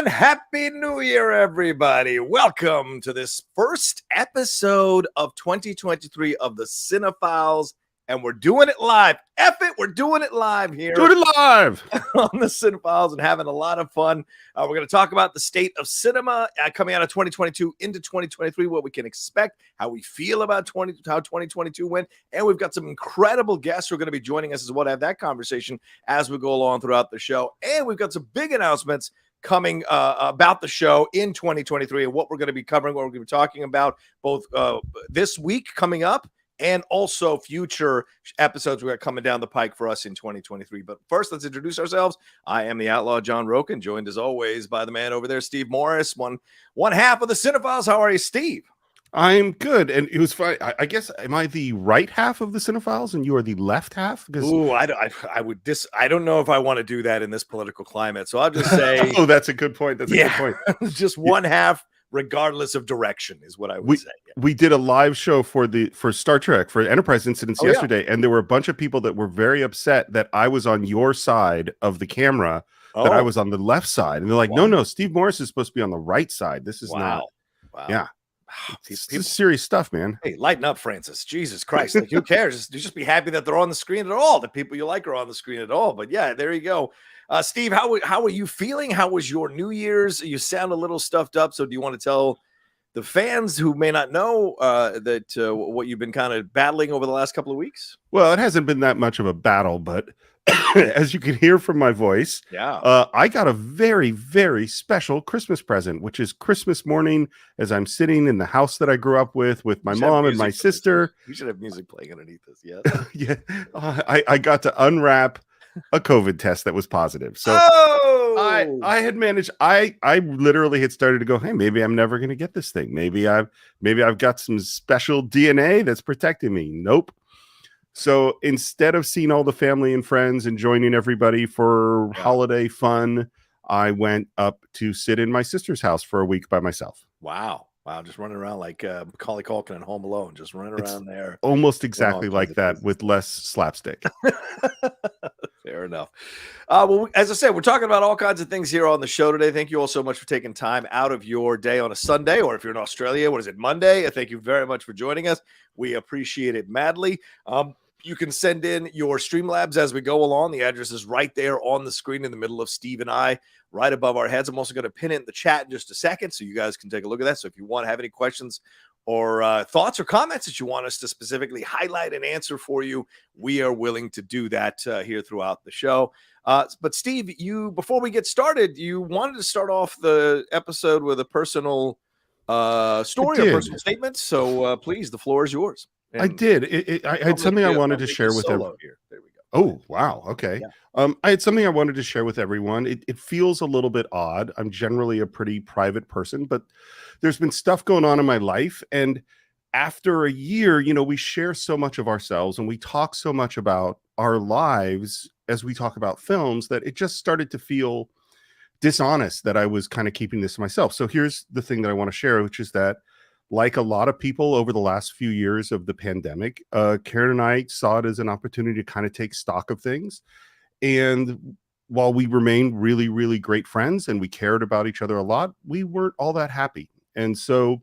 and Happy New Year, everybody. Welcome to this first episode of 2023 of the Cine-Files, and we're doing it live. F it, we're doing it live here. Doing it live on the Cine-Files and having a lot of fun. We're going to talk about the state of cinema coming out of 2022 into 2023, what we can expect, how we feel about how 2022 went, and we've got some incredible guests who are going to be joining us as well to have that conversation as we go along throughout the show. And we've got some big announcements coming about the show in 2023 and what we're going to be covering, what we're going to be talking about both this week coming up and also future episodes we got coming down the pike for us in 2023. But first, let's introduce ourselves. I am the Outlaw John Rocha, joined as always by the man over there, Steve Morris, one half of the Cine-Files. How are you, Steve? I'm good, and it was fine. I guess, am I the right half of the Cine-Files and you are the left half? Ooh, I don't know if I want to do that in this political climate, so I'll just say oh, that's a good point. That's a good point. Just one half regardless of direction is what I would say. We did a live show for Star Trek for Enterprise Incidents yesterday, and there were a bunch of people that were very upset that I was on your side of the camera, that I was on the left side, and they're like, no, Steve Morris is supposed to be on the right side. This is not. Wow. Yeah. This is serious stuff, man. Hey, lighten up, Francis. Jesus Christ. Like, who cares? Just be happy that they're on the screen at all. The people you like are on the screen at all. But yeah, there you go. Steve, how are you feeling? How was your New Year's? You sound a little stuffed up. So do you want to tell the fans who may not know what you've been kind of battling over the last couple of weeks? Well, it hasn't been that much of a battle, but as you can hear from my voice, I got a very, very special Christmas present, which is Christmas morning as I'm sitting in the house that I grew up with my mom and my sister. You should have music playing underneath this. Yeah. Yeah. I got to unwrap a COVID test that was positive. So I had managed, I literally had started to go, hey, maybe I'm never going to get this thing. Maybe I've got some special DNA that's protecting me. Nope. So instead of seeing all the family and friends and joining everybody for holiday fun, I went up to sit in my sister's house for a week by myself. Wow. Just running around like Macaulay Culkin in Home Alone, just running around there. Almost exactly like that with less slapstick. Fair enough. Well, as I said, we're talking about all kinds of things here on the show today. Thank you all so much for taking time out of your day on a Sunday, or if you're in Australia, what is it, Monday? Thank you very much for joining us. We appreciate it madly. You can send in your Streamlabs as we go along. The address is right there on the screen in the middle of Steve and I, right above our heads. I'm also going to pin it in the chat in just a second so you guys can take a look at that. So if you want to have any questions or thoughts or comments that you want us to specifically highlight and answer for you, we are willing to do that here throughout the show. But Steve, before we get started, you wanted to start off the episode with a personal story or personal statement. So please, the floor is yours. I did. I had something I wanted to share with everyone. There we go. Oh, wow. Okay. Yeah. I had something I wanted to share with everyone. It feels a little bit odd. I'm generally a pretty private person, but there's been stuff going on in my life. And after a year, we share so much of ourselves and we talk so much about our lives as we talk about films that it just started to feel dishonest that I was kind of keeping this to myself. So here's the thing that I want to share, which is that, like a lot of people over the last few years of the pandemic, Karen and I saw it as an opportunity to kind of take stock of things. And while we remained really, really great friends and we cared about each other a lot, we weren't all that happy. And so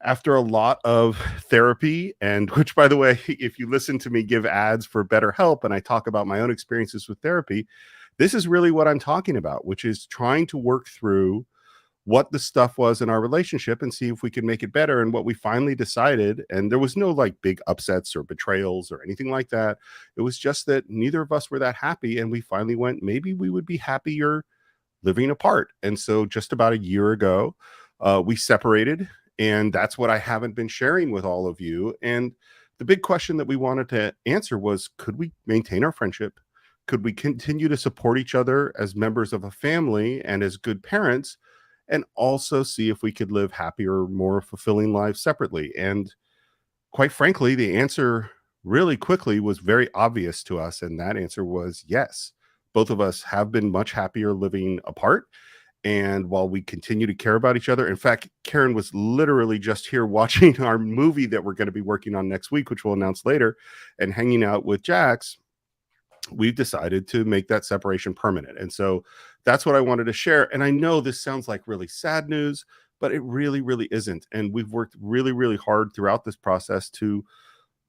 after a lot of therapy, and which, by the way, if you listen to me give ads for BetterHelp and I talk about my own experiences with therapy, this is really what I'm talking about, which is trying to work through what the stuff was in our relationship and see if we could make it better. And what we finally decided, and there was no like big upsets or betrayals or anything like that. It was just that neither of us were that happy. And we finally went, maybe we would be happier living apart. And so just about a year ago, we separated, and that's what I haven't been sharing with all of you. And the big question that we wanted to answer was, could we maintain our friendship? Could we continue to support each other as members of a family and as good parents? And also see if we could live happier, more fulfilling lives separately. And quite frankly, the answer really quickly was very obvious to us. And that answer was yes. Both of us have been much happier living apart. And while we continue to care about each other, in fact, Karen was literally just here watching our movie that we're going to be working on next week, which we'll announce later, and hanging out with Jax. We've decided to make that separation permanent. And so that's what I wanted to share. And I know this sounds like really sad news, but it really, really isn't. And we've worked really, really hard throughout this process to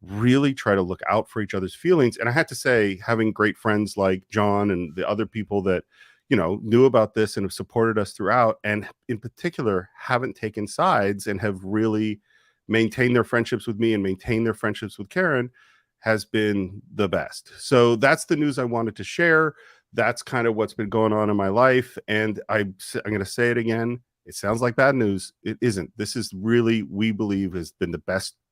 really try to look out for each other's feelings. And I had to say, having great friends like John and the other people that, knew about this and have supported us throughout, and in particular, haven't taken sides and have really maintained their friendships with me and maintained their friendships with Karen, has been the best. So that's the news I wanted to share. That's kind of what's been going on in my life. And I'm going to say it again. It sounds like bad news. It isn't. This is really, we believe, has been the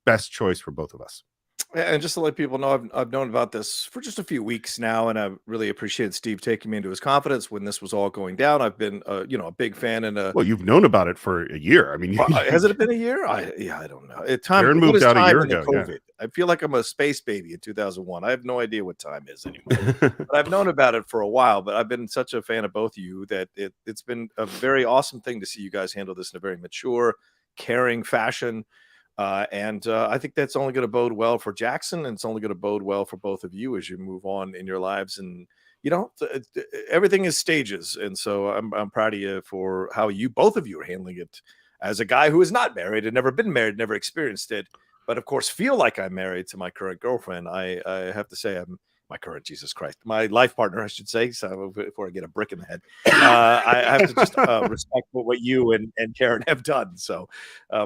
best choice for both of us. And just to let people know, I've known about this for just a few weeks now, and I really appreciated Steve taking me into his confidence when this was all going down. I've been, a big fan and Well, you've known about it for a year. I mean, has it been a year? I don't know. Karen moved out a year ago. COVID? Yeah. I feel like I'm a space baby in 2001. I have no idea what time is anymore. But I've known about it for a while. But I've been such a fan of both of you that it's been a very awesome thing to see you guys handle this in a very mature, caring fashion. And I think that's only going to bode well for Jackson, and it's only going to bode well for both of you as you move on in your lives. And everything is stages, and so I'm proud of you for how both of you are handling it. As a guy who is not married and never been married, never experienced it, but of course feel like I'm married to my current girlfriend. I have to say I'm my current, Jesus Christ, my life partner, I should say. So before I get a brick in the head, I have to just respect what you and Karen have done. So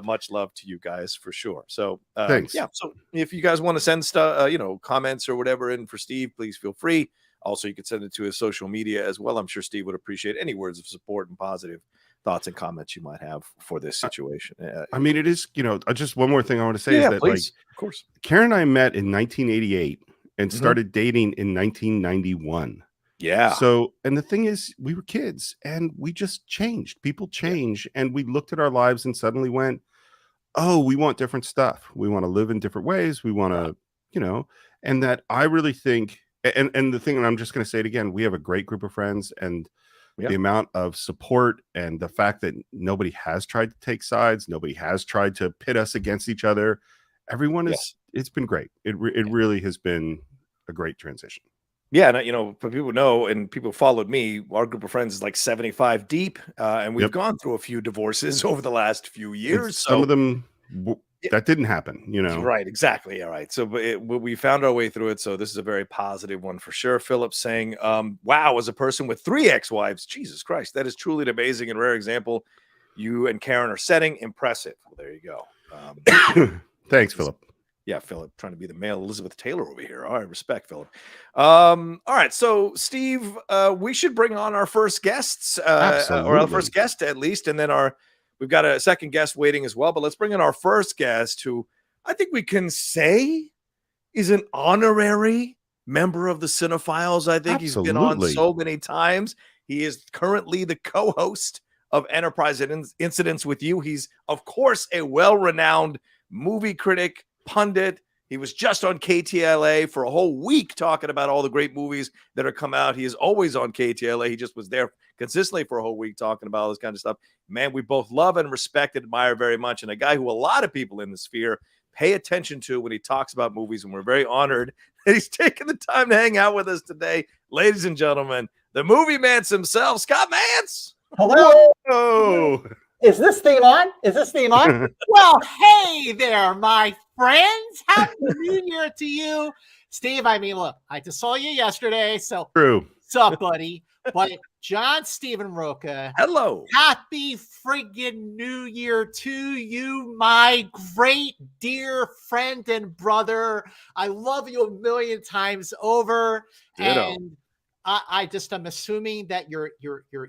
much love to you guys for sure. So thanks. Yeah. So if you guys want to send stuff, comments or whatever in for Steve, please feel free. Also, you can send it to his social media as well. I'm sure Steve would appreciate any words of support and positive thoughts and comments you might have for this situation. I mean, it is, just one more thing I want to say is that, please. Of course, Karen and I met in 1988 and started dating in 1991. Yeah. So, and the thing is, we were kids and we just changed. People change. And we looked at our lives and suddenly went, oh, we want different stuff. We want to live in different ways. We want to, and that I really think, and the thing, and I'm just going to say it again, we have a great group of friends, and the amount of support and the fact that nobody has tried to take sides, nobody has tried to pit us against each other. Everyone is, it's been great. It really has been a great transition. Yeah. And, for people know, and people followed me, our group of friends is like 75 deep. And we've gone through a few divorces over the last few years. Some of them that didn't happen, Right. Exactly. All right. So we found our way through it. So this is a very positive one for sure. Philip saying, wow, as a person with 3 ex-wives, Jesus Christ, that is truly an amazing and rare example you and Karen are setting. Impressive. Well, there you go. Thanks, Philip. Yeah, Philip, trying to be the male Elizabeth Taylor over here. All right, respect, Philip. All right, so Steve, we should bring on our first guests, or our first guest at least, and then we've got a second guest waiting as well. But let's bring in our first guest, who I think we can say is an honorary member of the Cine-Files. I think he's been on so many times. He is currently the co-host of Enterprise Incidents with you. He's, of course, a well-renowned movie critic, pundit. He was just on KTLA for a whole week talking about all the great movies that are come out. He is always on KTLA. He just was there consistently for a whole week talking about all this kind of stuff. Man, we both love and respect and admire very much, and a guy who a lot of people in the sphere pay attention to when he talks about movies, and we're very honored that he's taking the time to hang out with us today. Ladies and gentlemen, the movie Mance himself, Scott Mance. Hello. Oh. Is this theme on? Well, hey there, my friends. Happy New Year to you. Steve, I mean, look, I just saw you yesterday, so true. What's up, buddy? But John Stephen Rocha. Hello. Happy friggin' New Year to you, my great dear friend and brother. I love you a million times over. Ditto. And I'm assuming that your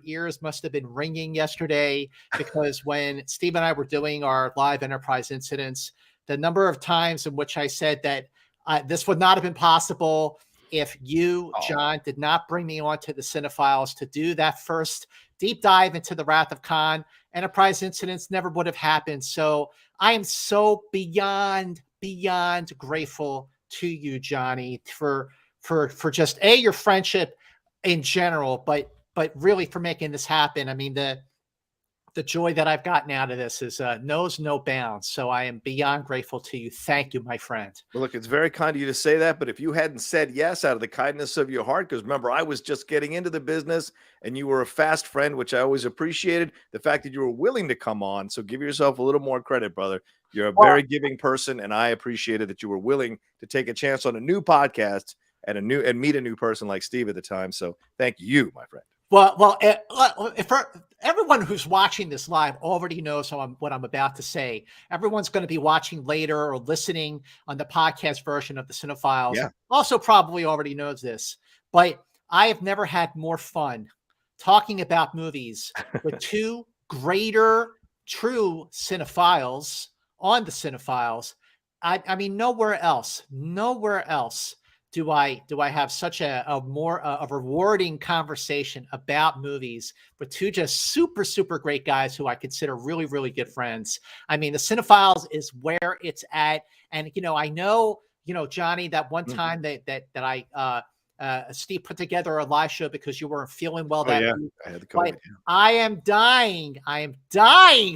ears must have been ringing yesterday, because when Steve and I were doing our live Enterprise Incidents, the number of times in which I said that this would not have been possible if you, John, did not bring me onto the Cine-Files to do that first deep dive into the Wrath of Khan. Enterprise Incidents never would have happened. So I am so beyond grateful to you, Johnny, for just your friendship in general, but really for making this happen. I mean, the joy that I've gotten out of this is knows no bounds. So I am beyond grateful to you. Thank you, my friend. Well, look, it's very kind of you to say that, but if you hadn't said yes out of the kindness of your heart, because remember, I was just getting into the business and you were a fast friend, which I always appreciated, the fact that you were willing to come on. So give yourself a little more credit, brother. You're a very giving person, and I appreciated that you were willing to take a chance on a new podcast and meet a new person like Steve at the time. So thank you, my friend. Well, if everyone who's watching this live already knows what I'm about to say. Everyone's going to be watching later or listening on the podcast version of the Cine-Files. Yeah. Also probably already knows this, but I have never had more fun talking about movies with two greater true cinephiles on the Cine-Files. I mean, nowhere else do I have such a more rewarding conversation about movies with two just super great guys who I consider really, really good friends. I mean, the Cine-Files is where it's at. And, I know, Johnny, that one time that I Steve put together a live show because you weren't feeling well that week. I had the COVID. I am dying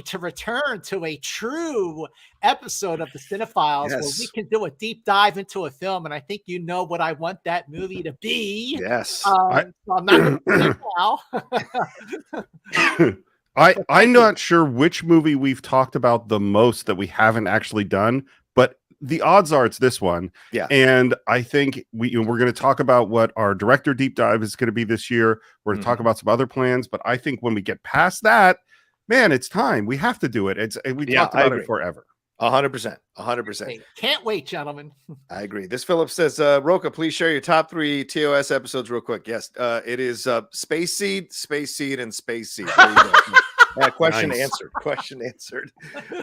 to return to a true episode of the Cine-Files where we can do a deep dive into a film, and I think you know what I want that movie to be. Yes. So I'm not going to now. I'm not sure which movie we've talked about the most that we haven't actually done, but the odds are it's this one. Yeah. And I think we're going to talk about what our director deep dive is going to be this year. We're going to talk about some other plans, but I think when we get past that, man, it's time. We have to do it. We talked about it forever. 100%. Can't wait, gentlemen. I agree. This Philip says, Rocha, please share your top 3 TOS episodes real quick. Yes. It is Space Seed, and Space Seed. There you go. Question answered.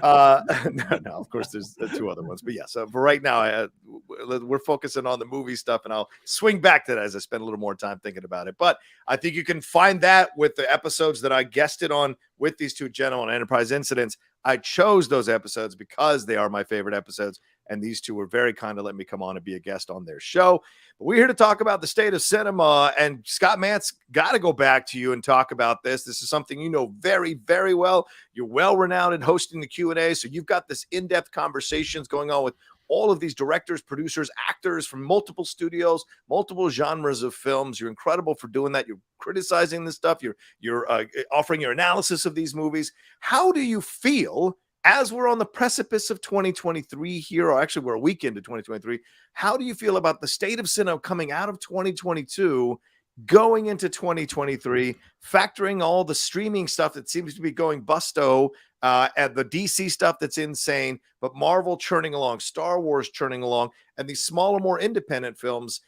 No, of course, there's 2 other ones, but yes. For right now, we're focusing on the movie stuff, and I'll swing back to that as I spend a little more time thinking about it. But I think you can find that with the episodes that I guested on with these 2 gentlemen on Enterprise Incidents. I chose those episodes because they are my favorite episodes, and these 2 were very kind to let me come on and be a guest on their show. But we're here to talk about the state of cinema, and Scott Mantz, got to go back to you and talk about this. This is something you know very, very well. You're well-renowned in hosting the Q&A, so you've got this in-depth conversations going on with all of these directors, producers, actors from multiple studios, multiple genres of films. You're incredible for doing that. You're criticizing this stuff. You're offering your analysis of these movies. How do you feel as we're on the precipice of 2023 here, or actually we're a week into 2023, how do you feel about the state of cinema coming out of 2022, going into 2023, factoring all the streaming stuff that seems to be going busto, and the DC stuff that's insane, but Marvel churning along, Star Wars churning along, and these smaller, more independent films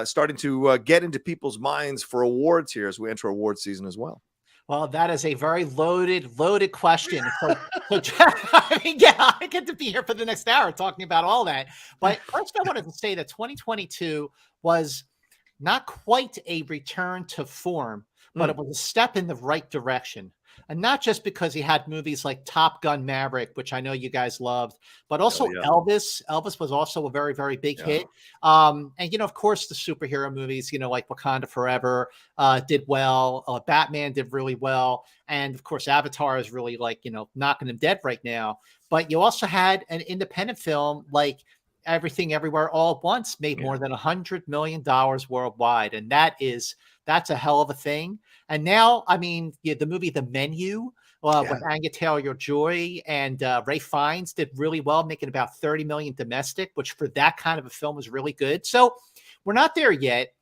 starting to get into people's minds for awards here as we enter award season as well? Well, that is a very loaded question. So I get to be here for the next hour talking about all that. But first, I wanted to say that 2022 was not quite a return to form, but it was a step in the right direction. And not just because he had movies like Top Gun Maverick, which I know you guys loved, but also Elvis. Elvis was also a very, very big hit. And, of course, the superhero movies, like Wakanda Forever did well. Batman did really well. And, of course, Avatar is really knocking them dead right now. But you also had an independent film like Everything Everywhere All at Once made more than $100 million worldwide. And that's a hell of a thing. And now, I mean, the movie The Menu with Anya Taylor-Joy and Ray Fiennes did really well, making about $30 million domestic, which for that kind of a film is really good. So we're not there yet.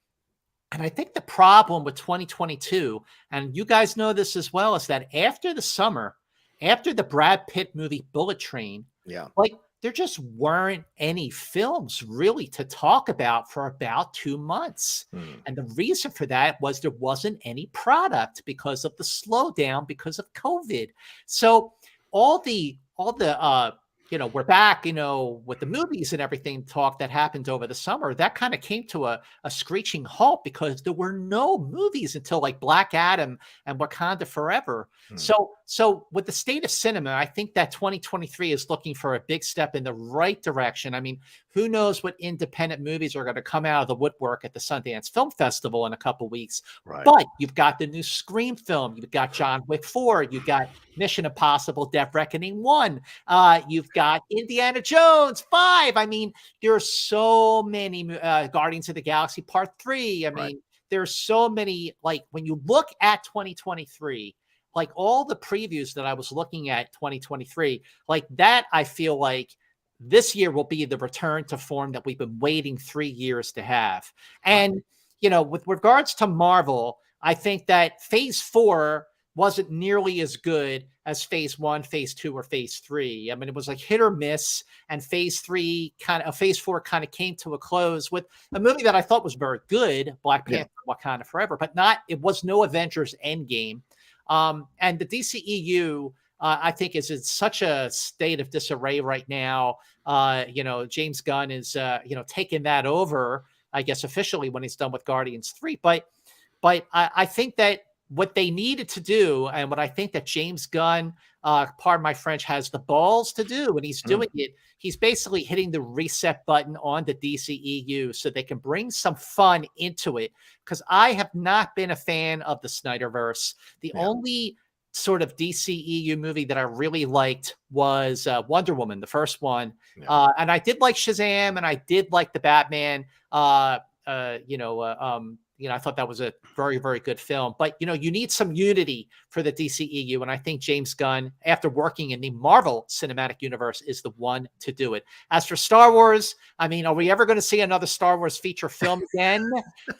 And I think the problem with 2022, and you guys know this as well, is that after the summer, after the Brad Pitt movie Bullet Train, there just weren't any films really to talk about for about 2 months. And the reason for that was there wasn't any product because of the slowdown because of COVID. So all the we're back, with the movies and everything talk that happened over the summer, that kind of came to a screeching halt because there were no movies until like Black Adam and Wakanda Forever. So So with the state of cinema, I think that 2023 is looking for a big step in the right direction. I mean, who knows what independent movies are going to come out of the woodwork at the Sundance Film Festival in a couple weeks. Right. But you've got the new Scream film. You've got John Wick 4. You've got Mission Impossible Death Reckoning 1. You've got Indiana Jones 5. I mean, there are so many Guardians of the Galaxy Part 3. I mean, there's so many, like when you look at 2023, like all the previews that I was looking at 2023, like that, I feel like this year will be the return to form that we've been waiting 3 years to have. And, you know, with regards to Marvel, I think that phase 4 wasn't nearly as good as phase 1, phase 2, or phase 3. I mean, it was like hit or miss, and phase 4 kind of came to a close with a movie that I thought was very good, Black Panther, Wakanda Forever, but it was no Avengers Endgame. And the DCEU, I think, is in such a state of disarray right now. You know, James Gunn is, you know, taking that over, I guess, officially when he's done with Guardians 3. But I think that what they needed to do, and what I think that James Gunn, pardon my French, has the balls to do, and he's doing it, he's basically hitting the reset button on the DCEU so they can bring some fun into it. Because I have not been a fan of the Snyderverse. The only sort of DCEU movie that I really liked was Wonder Woman, the first one. And I did like Shazam, and I did like the Batman. I thought that was a very, very good film. But, you know, you need some unity for the DCEU. And I think James Gunn, after working in the Marvel Cinematic Universe, is the one to do it. As for Star Wars, I mean, are we ever going to see another Star Wars feature film again?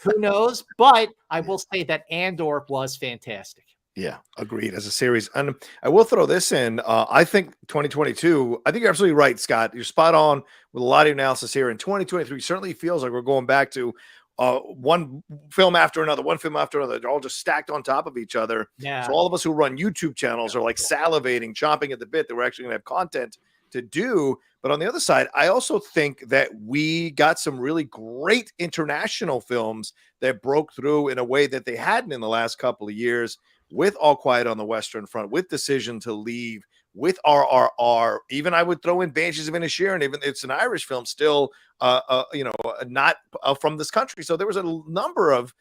Who knows? But I will say that Andor was fantastic. Yeah, agreed, as a series. And I will throw this in. I think 2022, I think you're absolutely right, Scott. You're spot on with a lot of your analysis here. In 2023, certainly feels like we're going back to one film after another. They're all just stacked on top of each other. Yeah. So all of us who run YouTube channels are like salivating, chomping at the bit that we're actually going to have content to do. But on the other side, I also think that we got some really great international films that broke through in a way that they hadn't in the last couple of years, with All Quiet on the Western Front, with Decision to Leave, with RRR. Even I would throw in Banshees of Inisherin, even it's an Irish film, still not from this country. So there was a number of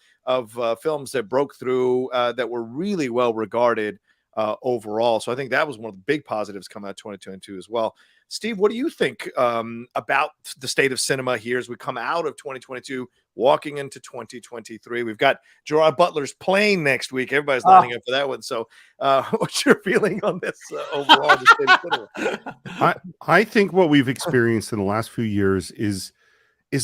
films that broke through that were really well regarded overall. So I think that was one of the big positives coming out of 2022 as well. Steve, what do you think about the state of cinema here as we come out of 2022, walking into 2023? We've got Gerard Butler's Plane next week. Everybody's lining up for that one. So what's your feeling on this overall? The state of cinema? I think what we've experienced in the last few years is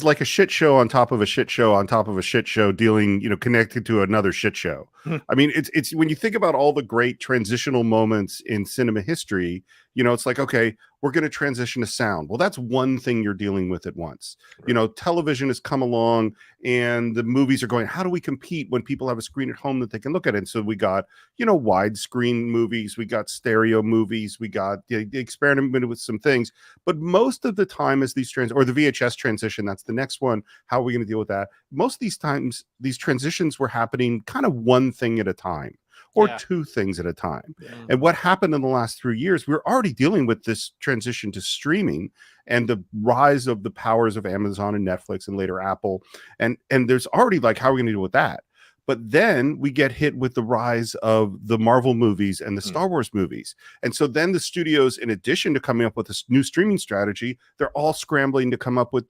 like a shit show on top of a shit show on top of a shit show, dealing, connected to another shit show. I mean, it's when you think about all the great transitional moments in cinema history, it's like, okay, we're going to transition to sound. Well, that's one thing you're dealing with at once. Right. Television has come along and the movies are going, how do we compete when people have a screen at home that they can look at it? And so we got, widescreen movies, we got stereo movies, we got the experimented with some things. But most of the time as these or the VHS transition, that's the next one. How are we going to deal with that? Most of these times, these transitions were happening kind of one thing at a time. Or two things at a time. Yeah. And what happened in the last 3 years, we're already dealing with this transition to streaming and the rise of the powers of Amazon and Netflix and later Apple. And there's already like, how are we going to deal with that? But then we get hit with the rise of the Marvel movies and the Star Wars movies. And so then the studios, in addition to coming up with this new streaming strategy, they're all scrambling to come up with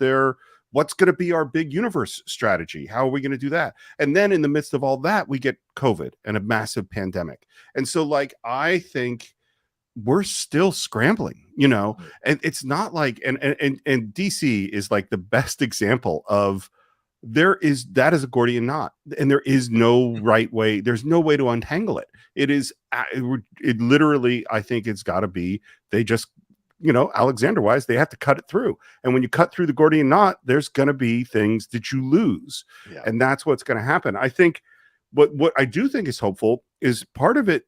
what's going to be our big universe strategy? How are we going to do that? And then in the midst of all that, we get COVID and a massive pandemic. And so I think we're still scrambling, and it's not like, and DC is like the best example of that is a Gordian knot, and there is no right way. There's no way to untangle it. It literally, I think it's got to be, they just, Alexander wise, they have to cut it through. And when you cut through the Gordian knot, there's going to be things that you lose. Yeah. And that's what's going to happen. I think what I do think is hopeful is part of it,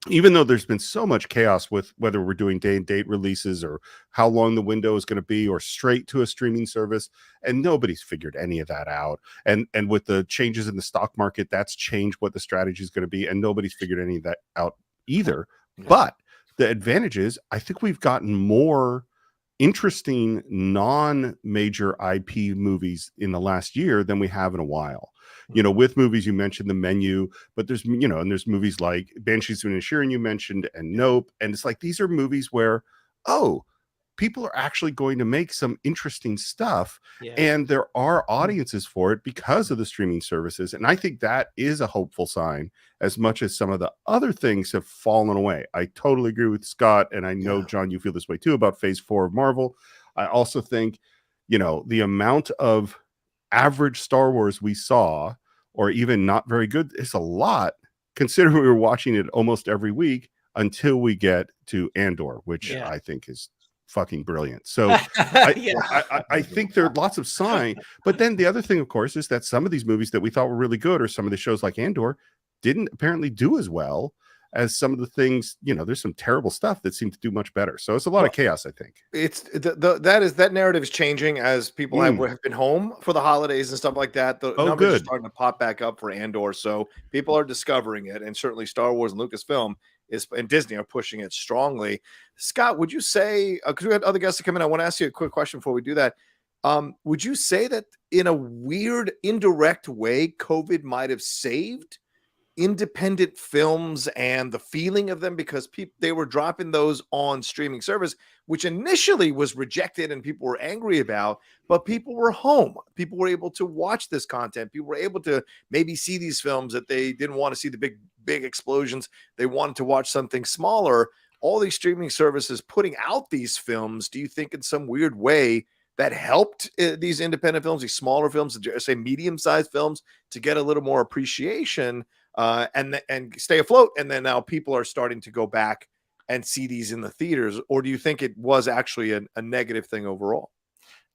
even though there's been so much chaos with whether we're doing day and date releases or how long the window is going to be or straight to a streaming service, and nobody's figured any of that out. And with the changes in the stock market, that's changed what the strategy is going to be. And nobody's figured any of that out either. But the advantage is, I think we've gotten more interesting non-major IP movies in the last year than we have in a while. You know, with movies, you mentioned The Menu, but there's, you know, and there's movies like Banshees of Inisherin you mentioned, and Nope. And it's like, these are movies where, oh, people are actually going to make some interesting stuff, and there are audiences for it because of the streaming services. And I think that is a hopeful sign, as much as some of the other things have fallen away. I totally agree with Scott, and I know, John, you feel this way too about Phase 4 of Marvel. I also think, you know, the amount of average Star Wars we saw, or even not very good, is a lot, considering we were watching it almost every week until we get to Andor, which I think is fucking brilliant. So I think there are lots of signs. But then the other thing, of course, is that some of these movies that we thought were really good, or some of the shows like Andor, didn't apparently do as well as some of the things. You know, there's some terrible stuff that seem to do much better. So it's a lot of chaos, I think. It's that narrative is changing as people have been home for the holidays and stuff like that. The numbers are starting to pop back up for Andor, so people are discovering it, and certainly Star Wars and Lucasfilm and Disney are pushing it strongly. Scott, would you say, because we had other guests to come in, I want to ask you a quick question before we do that. Would you say that in a weird, indirect way, COVID might have saved independent films and the feeling of them, because they were dropping those on streaming service, which initially was rejected and people were angry about, but people were home. People were able to watch this content. People were able to maybe see these films that they didn't want to see the big explosions. They wanted to watch something smaller. All these streaming services putting out these films, do you think in some weird way that helped these independent films, these smaller films, say medium-sized films, to get a little more appreciation and stay afloat? And then now people are starting to go back and see these in the theaters, or do you think it was actually a negative thing overall?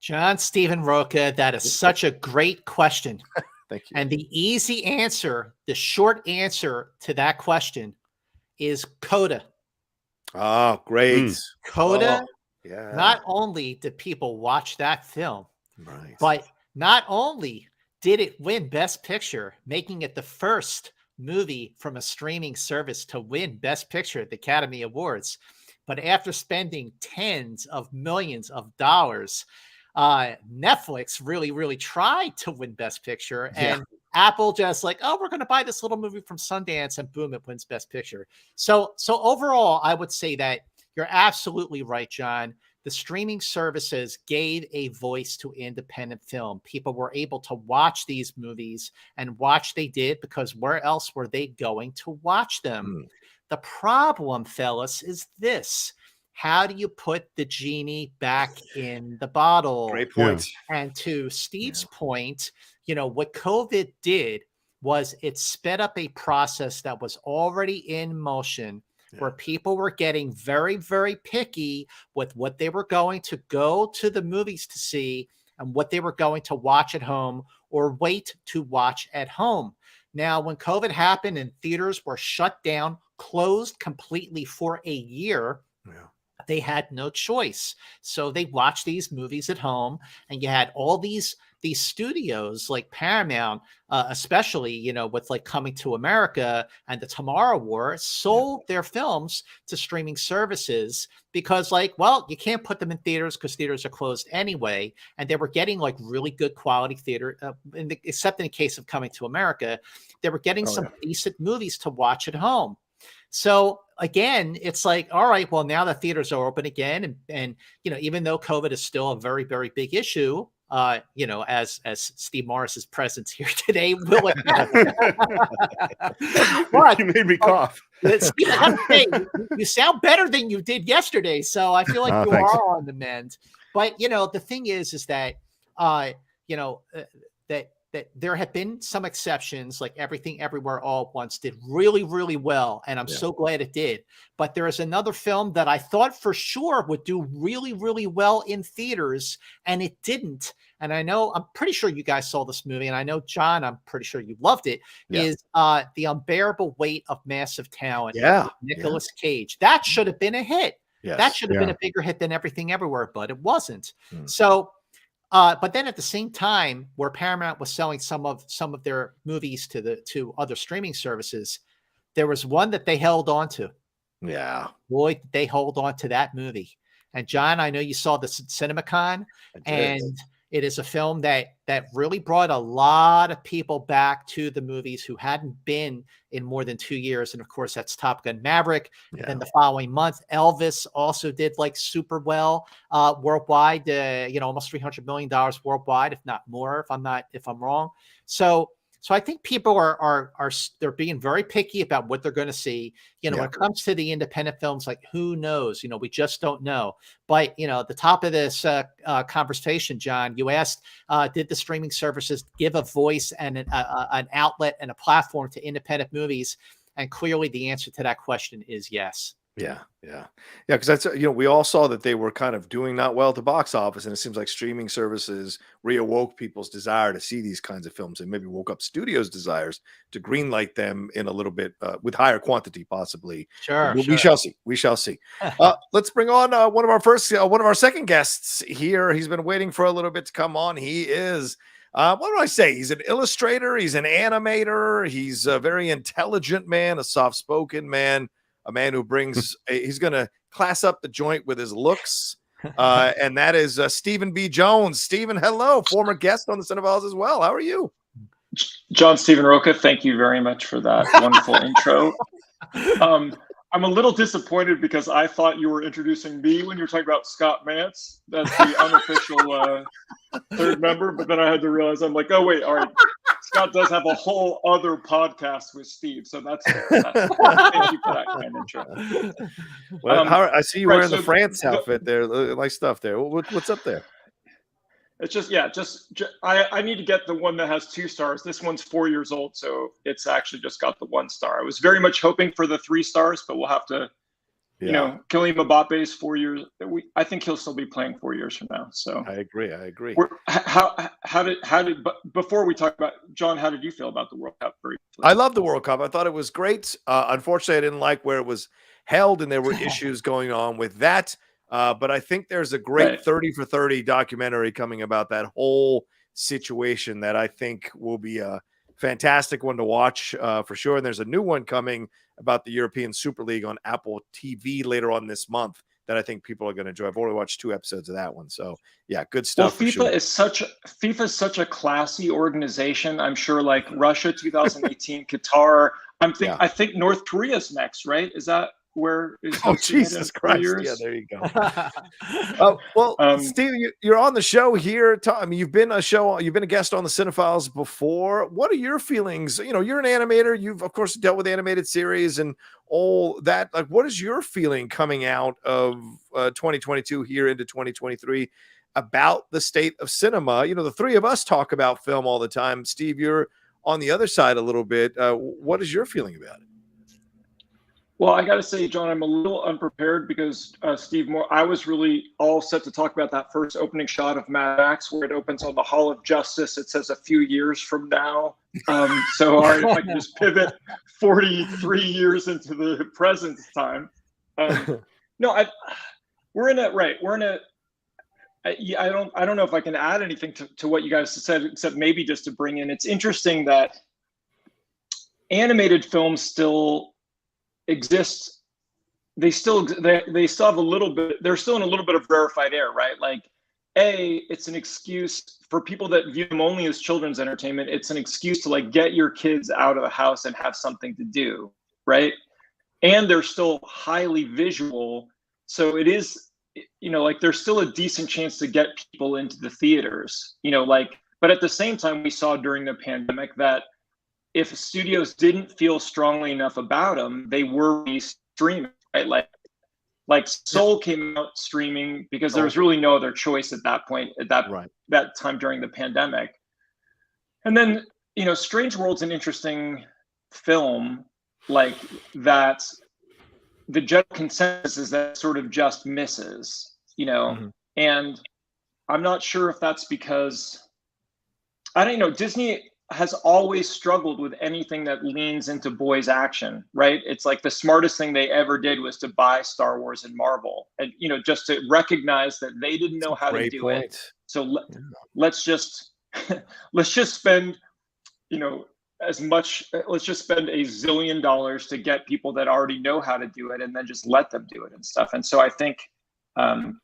John Stephen Rocha, that is such a great question. Thank you. And the easy answer, the short answer to that question is Coda. Oh, great. Coda. Oh, yeah. Not only did people watch that film, but not only did it win Best Picture, making it the first movie from a streaming service to win Best Picture at the Academy Awards, but after spending tens of millions of dollars, Netflix really tried to win Best Picture, and Apple just like, oh, we're going to buy this little movie from Sundance, and boom, it wins Best Picture. So overall, I would say that you're absolutely right, John. The streaming services gave a voice to independent film. People were able to watch these movies, and they did, because where else were they going to watch them? The problem, fellas, is this. How do you put the genie back in the bottle? Great point. And to Steve's point, you know, what COVID did was it sped up a process that was already in motion, where people were getting very, very picky with what they were going to go to the movies to see and what they were going to watch at home or wait to watch at home. Now, when COVID happened and theaters were shut down, closed completely for a year, they had no choice. So they watched these movies at home, and you had all these studios like Paramount, especially, you know, with like Coming to America and the Tomorrow War, sold their films to streaming services because, like, well, you can't put them in theaters because theaters are closed anyway. And they were getting like really good quality theater, except in the case of Coming to America, they were getting some decent movies to watch at home. So again, it's like, all right, well, now the theaters are open again. And you know, even though COVID is still a very, very big issue, you know, as Steve Morris's presence here today will but, you made me cough. Steve, I have to say, you sound better than you did yesterday. So I feel like you thanks. are on the mend. But, you know, the thing is that, you know, that there have been some exceptions, like Everything Everywhere All at Once did really, really well. And I'm so glad it did. But there is another film that I thought for sure would do really, really well in theaters, and it didn't. And I'm pretty sure you guys saw this movie, and I know, John, I'm pretty sure you loved it, is The Unbearable Weight of Massive Talent. Nicolas Cage. That should have been a hit. That should have been a bigger hit than Everything Everywhere, but it wasn't. So, but then at the same time, where Paramount was selling some of their movies to other streaming services, there was one that they held on to, Yeah. Boy, did they hold on to that movie. And John, I know you saw the CinemaCon, and it is a film that really brought a lot of people back to the movies who hadn't been in more than 2 years. And of course, that's Top Gun Maverick. Yeah. And then the following month, Elvis also did like super well worldwide. Almost $300 million worldwide, if not more, if I'm wrong. So I think people are they're being very picky about what they're going to see. When it comes to the independent films, like who knows? We just don't know. But at the top of this conversation, John, you asked, did the streaming services give a voice and an outlet and a platform to independent movies? And clearly, the answer to that question is yes. Yeah. Because that's we all saw that they were kind of doing not well at the box office, and it seems like streaming services reawoke people's desire to see these kinds of films, and maybe woke up studios' desires to greenlight them in a little bit with higher quantity, possibly. Sure. We shall see. We shall see. Let's bring on one of our second guests here. He's been waiting for a little bit to come on. He is. What do I say? He's an illustrator. He's an animator. He's a very intelligent man, a soft-spoken man. A man who brings, he's going to class up the joint with his looks. And that is Stephen B. Jones. Stephen, hello. Former guest on the Cine-Files as well. How are you? John Stephen Rocha, thank you very much for that wonderful intro. I'm a little disappointed because I thought you were introducing me when you were talking about Scott Mantz. That's the unofficial third member. But then I had to realize, I'm like, oh, wait, all right. Scott does have a whole other podcast with Steve. So that's fair. Thank you for that kind of intro. Well, I see you wearing the France outfit there. Nice stuff there. What's up there? It's just I need to get the one that has 2 stars. This one's 4 years old, so it's actually just got the 1 star. I was very much hoping for the 3 stars, but we'll have to, Kylian Mbappe is 4 years. I think he'll still be playing 4 years from now. So I agree. Before we talk about John, how did you feel about the World Cup? I love the World Cup. I thought it was great. Unfortunately, I didn't like where it was held, and there were issues going on with that. But I think there's a great 30 for 30 documentary coming about that whole situation that I think will be a fantastic one to watch for sure. And there's a new one coming about the European Super League on Apple TV later on this month that I think people are going to enjoy. I've already watched 2 episodes of that one. So yeah, good stuff. Well, FIFA is such a classy organization. I'm sure like Russia 2018, Qatar. I think North Korea's next, right? Is that where is Jesus Christ? Yeah, there you go. Steve, you're on the show here. You've been a guest on the Cine-Files before. What are your feelings? You're an animator. You've of course dealt with animated series and all that. Like, what is your feeling coming out of 2022 here into 2023 about the state of cinema? The three of us talk about film all the time. Steve, you're on the other side a little bit. What is your feeling about it? Well, I got to say, John, I'm a little unprepared because Steve Moore, I was really all set to talk about that first opening shot of Mad Max where it opens on the Hall of Justice. It says a few years from now. So all right, if I can just pivot 43 years into the present time. I don't know if I can add anything to what you guys said, except maybe just to bring in, it's interesting that animated films still exist. They still have a little bit, they're still in a little bit of rarefied air, right? Like, it's an excuse for people that view them only as children's entertainment. It's an excuse to like get your kids out of the house and have something to do, right? And they're still highly visual. So it is, like there's still a decent chance to get people into the theaters, but at the same time, we saw during the pandemic that if studios didn't feel strongly enough about them, they were streaming, right? Like Soul came out streaming because there was really no other choice at that point, that time during the pandemic. And then, Strange World's an interesting film, like that the general consensus is that sort of just misses, and I'm not sure if that's because, I don't know, Disney has always struggled with anything that leans into boys action, right? It's like the smartest thing they ever did was to buy Star Wars and Marvel, and just to recognize that they didn't know how to do it. So let's just spend as much, let's just spend $1 zillion to get people that already know how to do it and then just let them do it and stuff. And so I think, and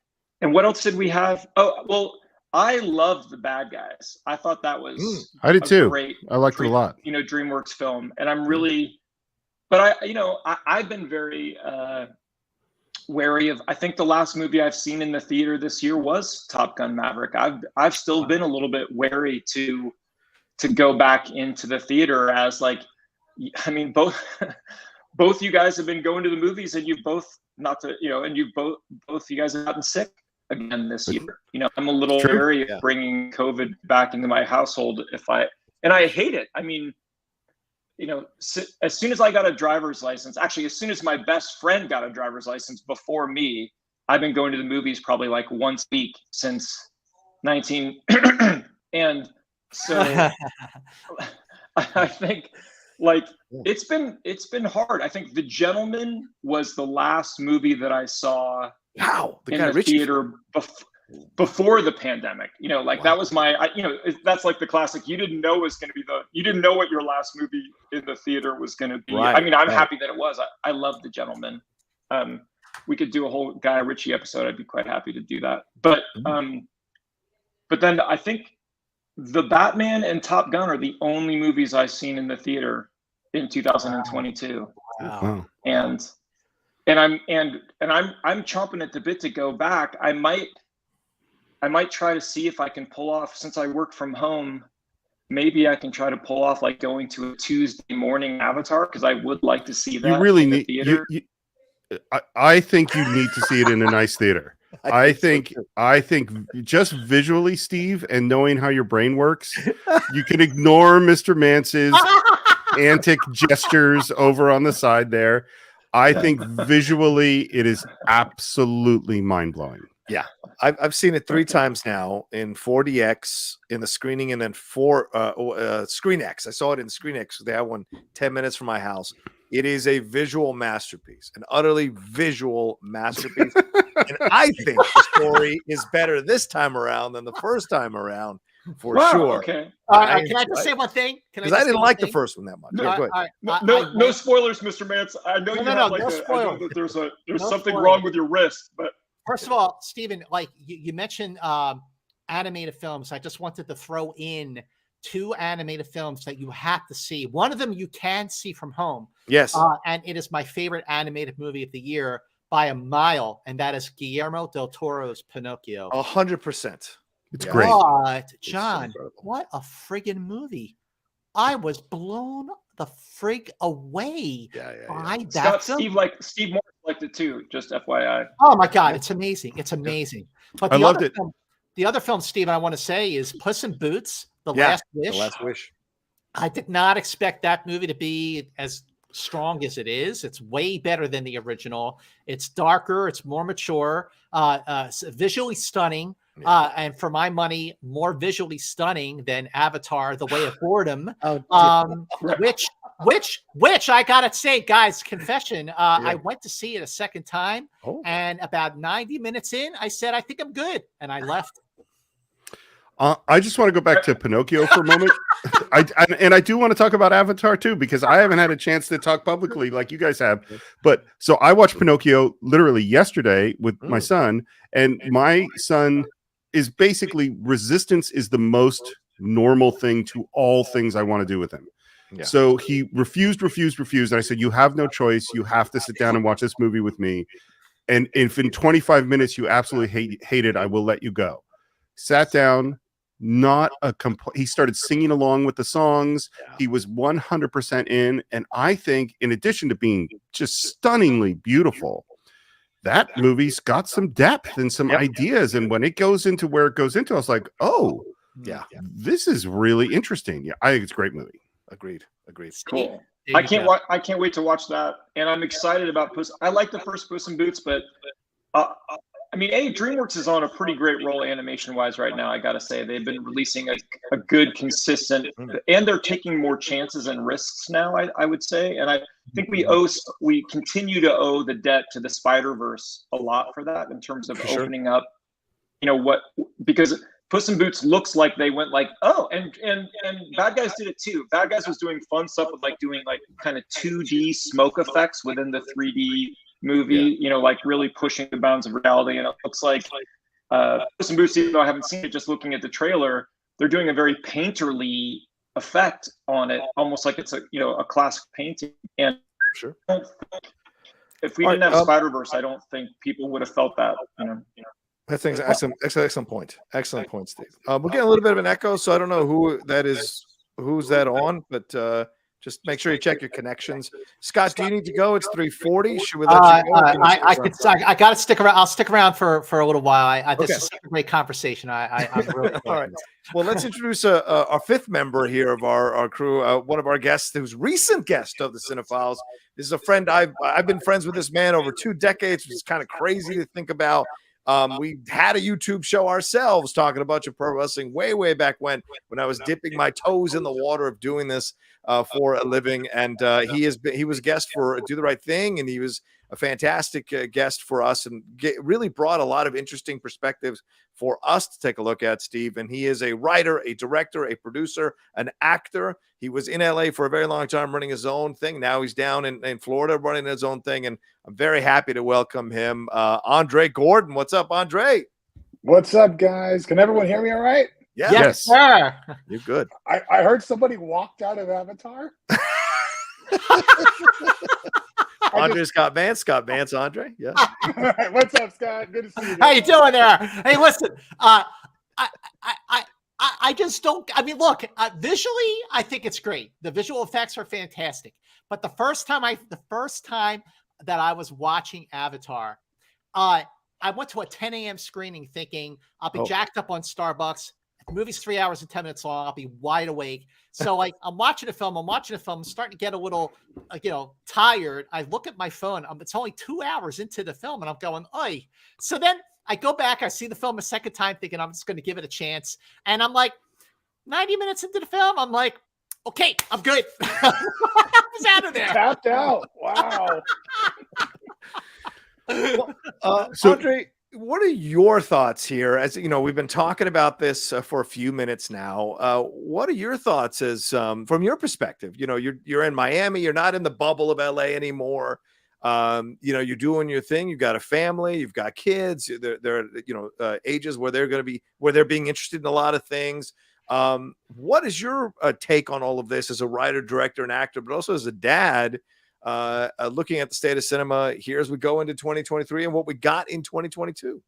what else did we have? Oh, well, I loved The Bad Guys. I thought that was I did too. Great, I liked it a lot. DreamWorks film. And I'm really, but I've been very wary of, I think the last movie I've seen in the theater this year was Top Gun Maverick. I've still been a little bit wary to go back into the theater, as like, I mean, both you guys have been going to the movies, and you've both both you guys have gotten sick again this year. I'm a little wary of bringing COVID back into my household and I hate it. I mean, as soon as I got a driver's license, actually, as soon as my best friend got a driver's license before me, I've been going to the movies probably like once a week since 19. And so I think like it's been hard. I think The Gentleman was the last movie that I saw in the theater before the pandemic. That was that's like the classic. You didn't know what your last movie in the theater was going to be. Right, I mean, I'm happy that it was. I love The Gentleman. We could do a whole Guy Ritchie episode. I'd be quite happy to do that. But then I think The Batman and Top Gun are the only movies I've seen in the theater in 2022. Wow. And I'm chomping at the bit to go back. I might try to see if I can pull off, since I work from home, maybe I can try to pull off like going to a Tuesday morning Avatar, because I would like to see that. You really in the need theater. I think you need to see it in a nice theater. I think just visually, Steve, and knowing how your brain works, you can ignore Mr. Mance's antic gestures over on the side there. I think visually it is absolutely mind-blowing. Yeah, I've seen it 3 times now in 4DX in the screening, and then ScreenX. I saw it in ScreenX. They have one 10 minutes from my house. It is a visual masterpiece, an utterly visual masterpiece. And I think the story is better this time around than the first time around, for sure. Okay. Can I just say one thing? Because I didn't like the first one that much. No, go ahead. No spoilers, Mr. Mance. I know you have like I know that there's something wrong with your wrist, but first of all, Stephen, like you mentioned animated films. I just wanted to throw in 2 animated films that you have to see. One of them you can see from home. Yes. And it is my favorite animated movie of the year by a mile, and that is Guillermo del Toro's Pinocchio. 100%. It's great. But John, what a friggin' movie. I was blown the frig away by that film. Steve Morris liked it too, just FYI. Oh my God, it's amazing. It's amazing. But I loved it. The other film, Steve, I want to say is Puss in Boots, The Last Wish. The Last Wish. I did not expect that movie to be as strong as it is. It's way better than the original. It's darker. It's more mature. Visually stunning. And for my money, more visually stunning than Avatar: The Way of Boredom. Which I gotta say, guys, confession. I went to see it a second time, and about 90 minutes in, I said, I think I'm good, and I left. I just want to go back to Pinocchio for a moment. I do want to talk about Avatar too, because I haven't had a chance to talk publicly like you guys have. But so I watched Pinocchio literally yesterday with my son, and my son is basically resistance is the most normal thing to all things I want to do with him. Yeah. So he refused. And I said, you have no choice. You have to sit down and watch this movie with me. And if in 25 minutes you absolutely hate it, I will let you go. Sat down. He started singing along with the songs. Yeah. He was 100% in. And I think in addition to being just stunningly beautiful, that movie's got some depth and some ideas. And when it goes into where it goes into, I was like, oh, yeah, this is really interesting. Yeah, I think it's a great movie. Agreed. Cool. I can't wait to watch that. And I'm excited about Puss. I like the first Puss in Boots, but I mean, DreamWorks is on a pretty great roll animation-wise right now, I got to say. They've been releasing a good, consistent, and they're taking more chances and risks now, I would say. And I think we continue to owe the debt to the Spider-Verse a lot for that in terms of opening up, because Puss in Boots looks like they went like, oh, and Bad Guys did it too. Bad Guys was doing fun stuff with like doing like kind of 2D smoke effects within the 3D movie, you know, like really pushing the bounds of reality. And it looks like Puss in Boots, even though I haven't seen it, just looking at the trailer, they're doing a very painterly effect on it, almost like it's a classic painting. And Sure. If we didn't have Spider-Verse, I don't think people would have felt that, you know. That's excellent point. Excellent point, Steve. We're getting a little bit of an echo, so I don't know who's that on, but just make sure you check your connections. Scott, do you need to go? It's 3:40. Should we let you go? I got to stick around. I'll stick around for a little while. This is a great conversation. I'm really all right. Well, let's introduce our fifth member here of our crew. One of our guests, who's recent guest of the Cine-Files. This is a friend. I've been friends with this man over 2 decades, which is kind of crazy to think about. We had a YouTube show ourselves talking a bunch of pro wrestling way back when I was dipping my toes in the water of doing this for a living. And he was a guest for Do the Right Thing, and he was a fantastic guest for us, and really brought a lot of interesting perspectives for us to take a look at, Steve. And he is a writer, a director, a producer, an actor. He was in LA for a very long time running his own thing. Now he's down in Florida running his own thing. And I'm very happy to welcome him. Andre Gordon. What's up, Andre? What's up, guys? Can everyone hear me all right? Yes, sir. You're good. I heard somebody walked out of Avatar. Andre Scott Vance, Andre. Yeah. What's up, Scott? Good to see you. How you doing there? Hey, listen, I just don't. I mean, look, visually, I think it's great. The visual effects are fantastic. But the first time that I was watching Avatar, I went to a 10 a.m. screening thinking I'll be jacked up on Starbucks. The movie's 3 hours and 10 minutes long. I'll be wide awake. So like I'm watching a film. I'm starting to get a little, tired. I look at my phone. It's only 2 hours into the film, and I'm going, "Oi!" So then I go back. I see the film a second time, thinking I'm just going to give it a chance. And I'm like, 90 minutes into the film, I'm like, "Okay, I'm good." I was out of there. Tapped out. Wow. So, Andre, what are your thoughts here? As you know, we've been talking about this for a few minutes now. What are your thoughts as from your perspective? You know, you're in Miami. You're not in the bubble of LA anymore. You're doing your thing. You've got a family. You've got kids. They're ages where they're being interested in a lot of things. What is your take on all of this as a writer, director, and actor, but also as a dad? Looking at the state of cinema here as we go into 2023 and what we got in 2022.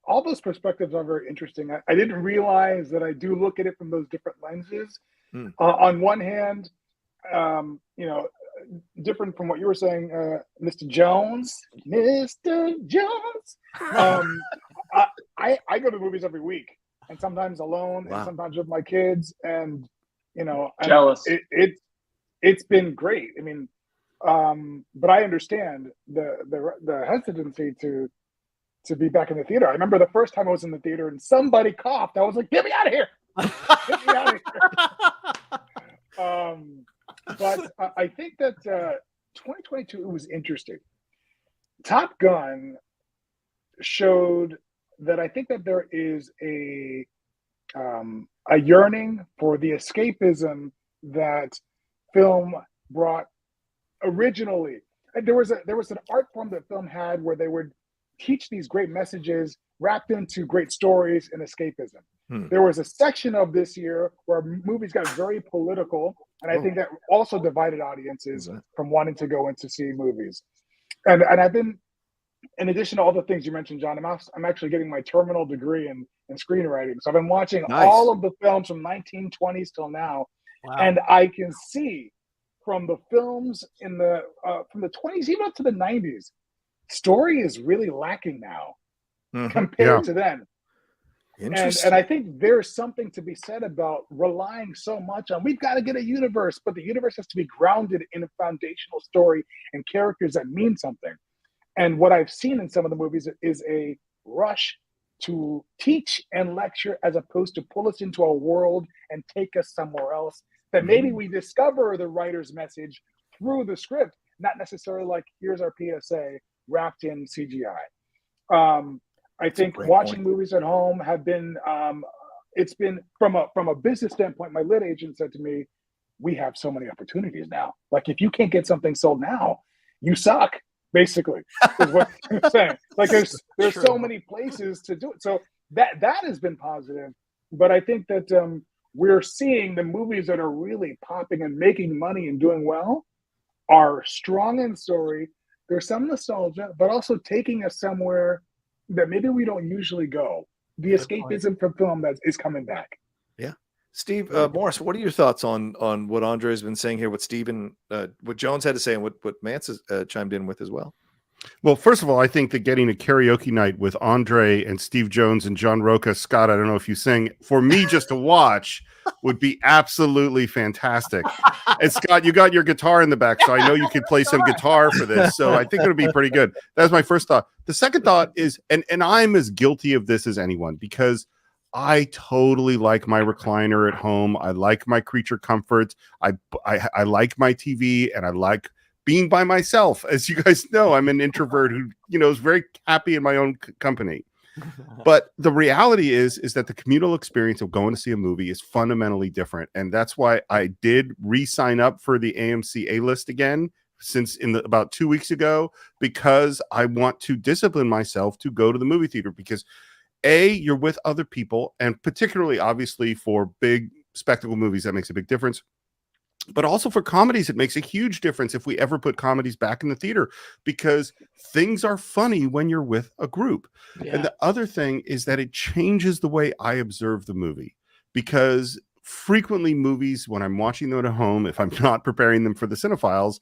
All those perspectives are very interesting. I didn't realize that I do look at it from those different lenses. On one hand, different from what you were saying, Mr. Jones. I go to movies every week, and sometimes alone, and sometimes with my kids, and jealous. It's been great. I mean, but I understand the hesitancy to be back in the theater. I remember the first time I was in the theater and somebody coughed. I was like, "Get me out of here! Get me out of here!" But I think that 2022 was interesting. Top Gun showed that I think that there is a yearning for the escapism that film brought originally. There was an art form that film had where they would teach these great messages wrapped into great stories and escapism. There was a section of this year where movies got very political, and I think that also divided audiences from wanting to go in to see movies. And I've been, in addition to all the things you mentioned, John, I'm actually getting my terminal degree in screenwriting. So I've been watching all of the films from 1920s till now. Wow. And I can see from the films from the 20s even up to the 90s, story is really lacking now compared to then. And I think there's something to be said about relying so much on, we've got to get a universe, but the universe has to be grounded in a foundational story and characters that mean something. And what I've seen in some of the movies is a rush to teach and lecture as opposed to pull us into a world and take us somewhere else. That maybe we discover the writer's message through the script, not necessarily like, here's our PSA wrapped in CGI. I think watching movies at home have been, it's been from a business standpoint. My lit agent said to me, we have so many opportunities now. Like if you can't get something sold now, you suck, basically, is what you're saying. Like there's so many places to do it. So that has been positive. But I think that we're seeing the movies that are really popping and making money and doing well are strong in story. There's some nostalgia, but also taking us somewhere that maybe we don't usually go. The escapism from film that is coming back. Yeah. Steve, Morris, what are your thoughts on what Andre has been saying here, what Stephen, what Jones had to say, and what Mance has chimed in with as well? Well, first of all, I think that getting a karaoke night with Andre and Steve Jones and John Rocha, Scott, I don't know if you sing, for me just to watch would be absolutely fantastic. And Scott, you got your guitar in the back, so I know you could play some guitar for this. So I think it would be pretty good. That's my first thought. The second thought is, and I'm as guilty of this as anyone, because I totally like my recliner at home. I like my creature comforts. I like my TV, and I like being by myself. As you guys know, I'm an introvert who, is very happy in my own company. But the reality is that the communal experience of going to see a movie is fundamentally different. And that's why I did re-sign up for the AMC A-list again, since about 2 weeks ago, because I want to discipline myself to go to the movie theater, because you're with other people, and particularly obviously for big spectacle movies, that makes a big difference. But also for comedies, it makes a huge difference if we ever put comedies back in the theater, because things are funny when you're with a group. Yeah. And the other thing is that it changes the way I observe the movie, because frequently movies, when I'm watching them at home, if I'm not preparing them for the Cine-Files,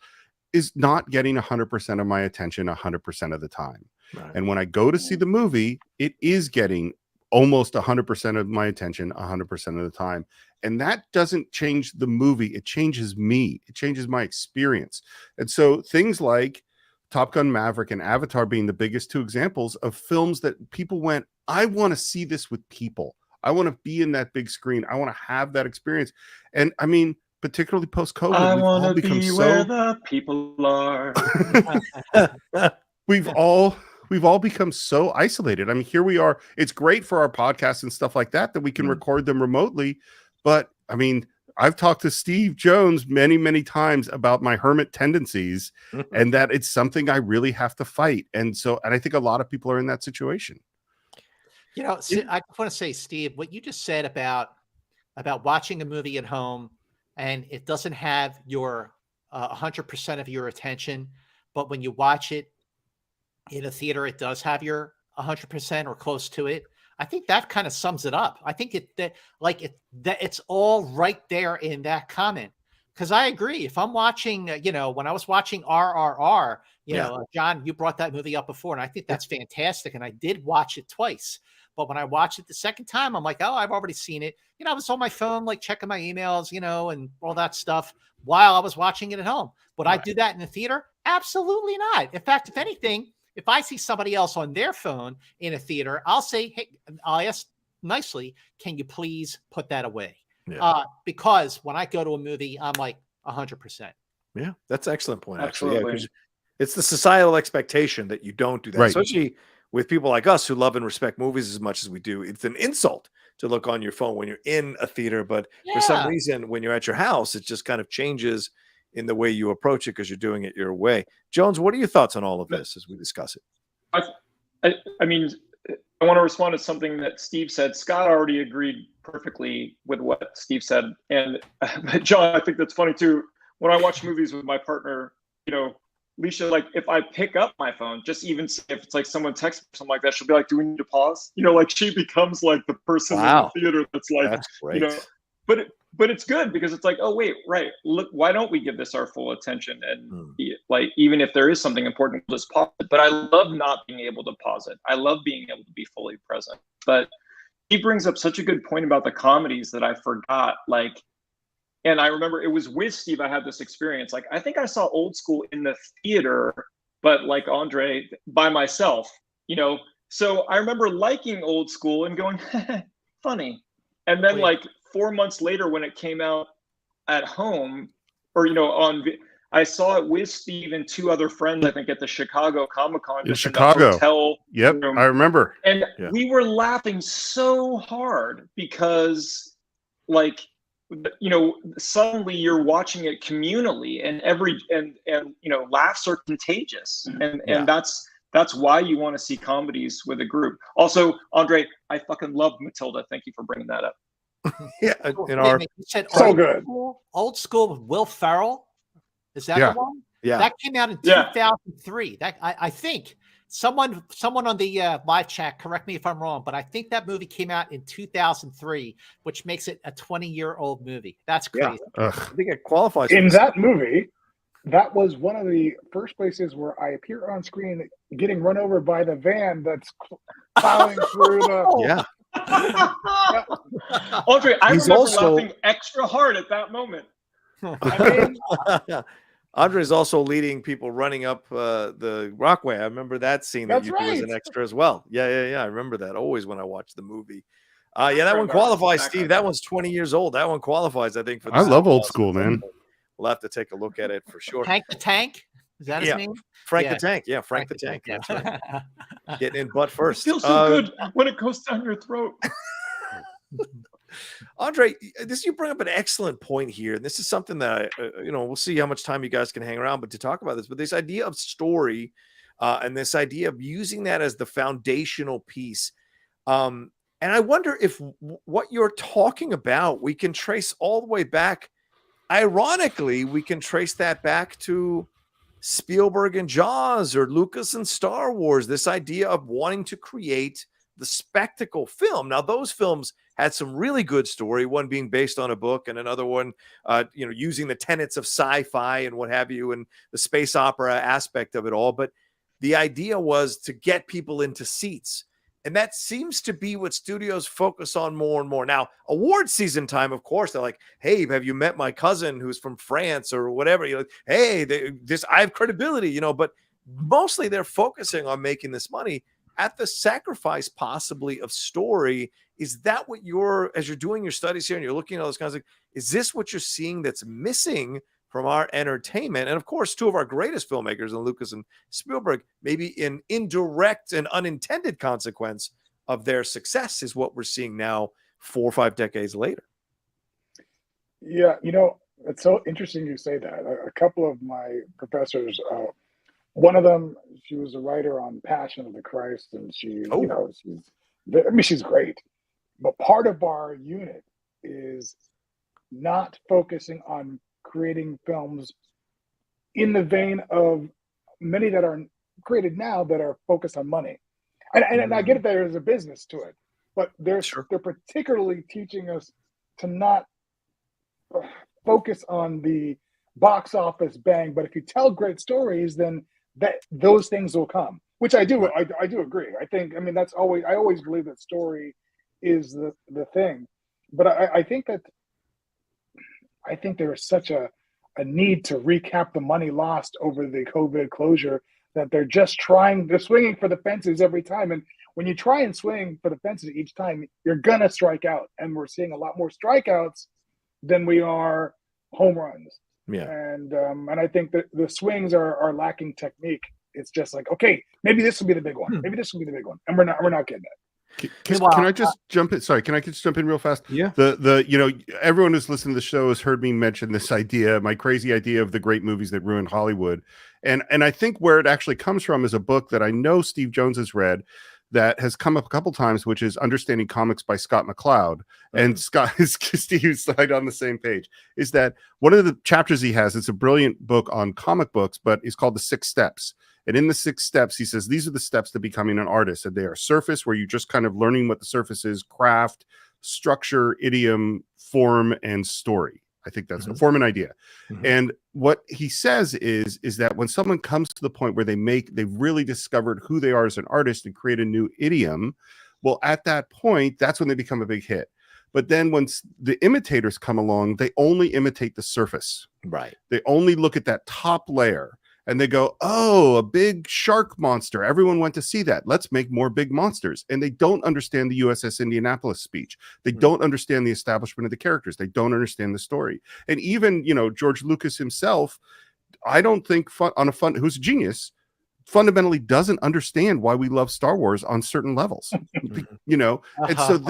is not getting 100% of my attention 100% of the time. Right. And when I go to see the movie, it is getting almost 100% of my attention 100% of the time. And that doesn't change the movie. It changes me. It changes my experience. And so things like Top Gun Maverick and Avatar being the biggest two examples of films that people went, I want to see this with people. I want to be in that big screen. I want to have that experience. And I mean, particularly post-COVID, I want to be where the people are. We've all become so isolated. I mean, here we are. It's great for our podcasts and stuff like that we can record them remotely. But I mean, I've talked to Steve Jones many, many times about my hermit tendencies and that it's something I really have to fight. And I think a lot of people are in that situation. I want to say, Steve, what you just said about watching a movie at home and it doesn't have your 100% of your attention, but when you watch it in a theater, it does have your 100% or close to it. I think that kind of sums it up. I think it's all right there in that comment. Because I agree. If I'm watching, when I was watching RRR, John, you brought that movie up before, and I think that's fantastic. And I did watch it twice. But when I watched it the second time, I'm like, oh, I've already seen it. I was on my phone, like checking my emails, and all that stuff while I was watching it at home. Would I do that in the theater? Absolutely not. In fact, if anything, if I see somebody else on their phone in a theater, I'll say, hey, I'll ask nicely, can you please put that away? Yeah. Because when I go to a movie, I'm like 100%. Yeah, that's an excellent point. Absolutely. Actually, it's the societal expectation that you don't do that, especially with people like us who love and respect movies as much as we do. It's an insult to look on your phone when you're in a theater, but for some reason, when you're at your house, it just kind of changes in the way you approach it because you're doing it your way. Jones, what are your thoughts on all of this as we discuss it? I mean, I want to respond to something that Steve said. Scott already agreed perfectly with what Steve said. And but John, I think that's funny too. When I watch movies with my partner, Leisha, like if I pick up my phone, just even if it's like someone texts or something like that, she'll be like, do we need to pause? Like she becomes like the person in the theater that's like, that's great. But it's good because it's like, oh wait, right. Look, why don't we give this our full attention? And like, even if there is something important, we'll just pause it. But I love not being able to pause it. I love being able to be fully present. But he brings up such a good point about the comedies that I forgot. Like, and I remember it was with Steve, I had this experience. Like, I think I saw Old School in the theater, but like Andre, by myself, So I remember liking Old School and going, funny. And then like 4 months later when it came out at home or, I saw it with Steve and 2 other friends, I think, at the Chicago Comic-Con. In Chicago. Hotel Yep, room. I remember. And Yeah. we were laughing so hard because, like, you know, suddenly you're watching it communally, and you know, laughs are contagious, and that's why you want to see comedies with a group. Also, Andre, I fucking love Matilda. Thank you for bringing that up. Yeah, You said So good. Old School with Will Ferrell. Is that Yeah. the one? Yeah. That came out in Yeah. 2003. That I think someone on the live chat, correct me if I'm wrong, but I think that movie came out in 2003, which makes it a 20-year-old movie. That's crazy. I think it qualifies. In that movie, that was one of the first places where I appear on screen getting run over by the van that's plowing through the. Yeah. Andre, I He's remember also- laughing extra hard at that moment. I mean, Andre's also leading people running up the Rockway. I remember that scene that That's you do as an right. extra as well. Yeah. I remember that always when I watch the movie. Yeah, that one Remember qualifies, that Steve. kind That of- one's 20 years old. That one qualifies, I think. For the I love Old Cine-Files. School, man. We'll have to take a look at it for sure. Tank the Tank? Is that his Yeah. name? Frank Yeah. the Tank. Yeah, Frank the Tank. Yeah. That's right. Getting in butt It first. feels so good when it goes down your throat. Andre, you bring up an excellent point here, and this is something that we'll see how much time you guys can hang around, but to talk about this, but this idea of story, and this idea of using that as the foundational piece, and I wonder if what you're talking about, we can trace all the way back. Ironically, we can trace that back to Spielberg and Jaws, or Lucas and Star Wars. This idea of wanting to create the spectacle film. Now, those films had some really good story, one being based on a book and another one, using the tenets of sci-fi and what have you, and the space opera aspect of it all. But the idea was to get people into seats. And that seems to be what studios focus on more and more. Now, award season time, of course, they're like, hey, have you met my cousin who's from France or whatever? You're like, hey, I have credibility, but mostly they're focusing on making this money at the sacrifice possibly of story. Is that what as you're doing your studies here and you're looking at all those kinds of, is this what you're seeing that's missing from our entertainment? And of course, 2 of our greatest filmmakers, in Lucas and Spielberg, maybe an indirect and unintended consequence of their success is what we're seeing now 4 or 5 decades later. yeah, it's so interesting you say that. A couple of my professors, one of them, she was a writer on Passion of the Christ, and she's great. But part of our unit is not focusing on creating films in the vein of many that are created now that are focused on money. And I get it, there's a business to it, but they're particularly teaching us to not focus on the box office bang. But if you tell great stories, then those things will come, which I do. I do agree. I always believe that story is the thing. But I think there is such a need to recap the money lost over the COVID closure that they're swinging for the fences every time. And when you try and swing for the fences each time, you're gonna strike out. And we're seeing a lot more strikeouts than we are home runs. Yeah. And I think that the swings are lacking technique. It's just like, okay, maybe this will be the big one. Maybe this will be the big one. And we're not getting it. Can I just jump in? Sorry, can I just jump in real fast? Yeah. Everyone who's listening to the show has heard me mention this idea, my crazy idea of the great movies that ruined Hollywood. And I think where it actually comes from is a book that I know Steve Jones has read that has come up a couple times, which is Understanding Comics by Scott McCloud. And Steve's right on the same page, is that one of the chapters he has, it's a brilliant book on comic books, but it's called The 6 Steps. And in the 6 steps, he says, these are the steps to becoming an artist. And they are surface, where you're just kind of learning what the surface is, craft, structure, idiom, form, and story. I think that's a form and idea. And what he says is that when someone comes to the point where they've really discovered who they are as an artist and create a new idiom, well, at that point, that's when they become a big hit. But then once the imitators come along, they only imitate the surface. Right. They only look at that top layer. And they go, oh, a big shark monster. Everyone went to see that. Let's make more big monsters. And they don't understand the USS Indianapolis speech. They don't understand the establishment of the characters. They don't understand the story. And even, George Lucas himself I don't think who's a genius fundamentally doesn't understand why we love Star Wars on certain levels, you know? And so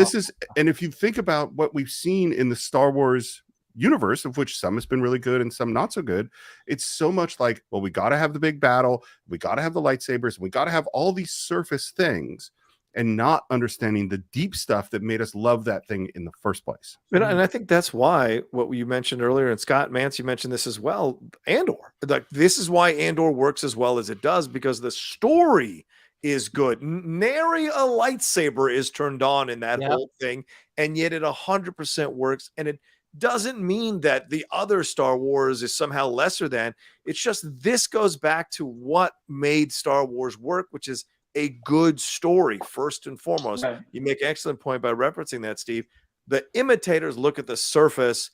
and if you think about what we've seen in the Star Wars universe, of which some has been really good and some not so good, it's so much like, well, we got to have the big battle, we got to have the lightsabers, we got to have all these surface things, and not understanding the deep stuff that made us love that thing in the first place. And I think that's why what you mentioned earlier, and Scott Mance, you mentioned this as well, Andor. Like, this is why Andor works as well as it does, because the story is good. Nary a lightsaber is turned on in that whole thing, and yet it 100% works. And it doesn't mean that the other Star Wars is somehow lesser than. It's just this goes back to what made Star Wars work, which is a good story first and foremost. Right. You make an excellent point by referencing that, Steve. The imitators look at the surface.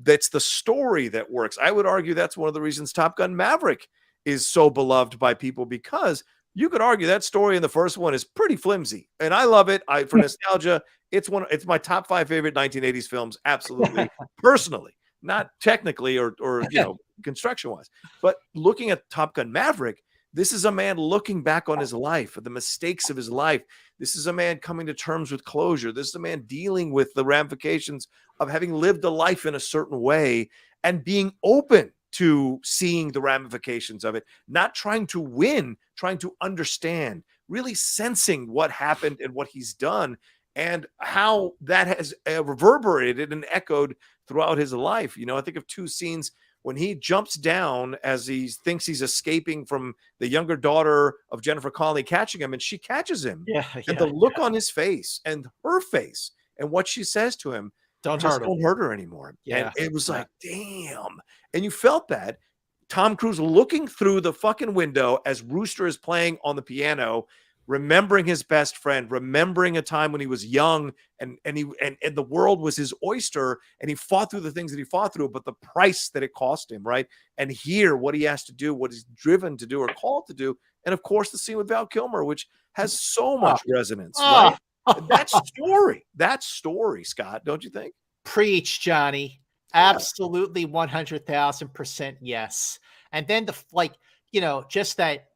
That's the story that works. I would argue that's one of the reasons Top Gun Maverick is so beloved by people, because you could argue that story in the first one is pretty flimsy, and I love it. For nostalgia, it's my top 5 favorite 1980s films. Absolutely, personally, not technically or construction wise, but looking at Top Gun Maverick, this is a man looking back on his life, the mistakes of his life. This is a man coming to terms with closure. This is a man dealing with the ramifications of having lived a life in a certain way and being open to seeing the ramifications of it, not trying to win, trying to understand, really sensing what happened and what he's done and how that has reverberated and echoed throughout his life. I think of 2 scenes when he jumps down as he thinks he's escaping from the younger daughter of Jennifer Connelly catching him, and she catches him. And the look on his face and her face and what she says to him, don't hurt her anymore. And it was like, damn. And you felt that. Tom Cruise looking through the fucking window as Rooster is playing on the piano, remembering his best friend, remembering a time when he was young and the world was his oyster, and he fought through the things that he fought through, but the price that it cost him, right? And here, what he has to do, what he's driven to do or called to do. And of course, the scene with Val Kilmer, which has so much resonance, right? That story, Scott, don't you think? Preach, Johnny. Absolutely 100,000% yes. And then just that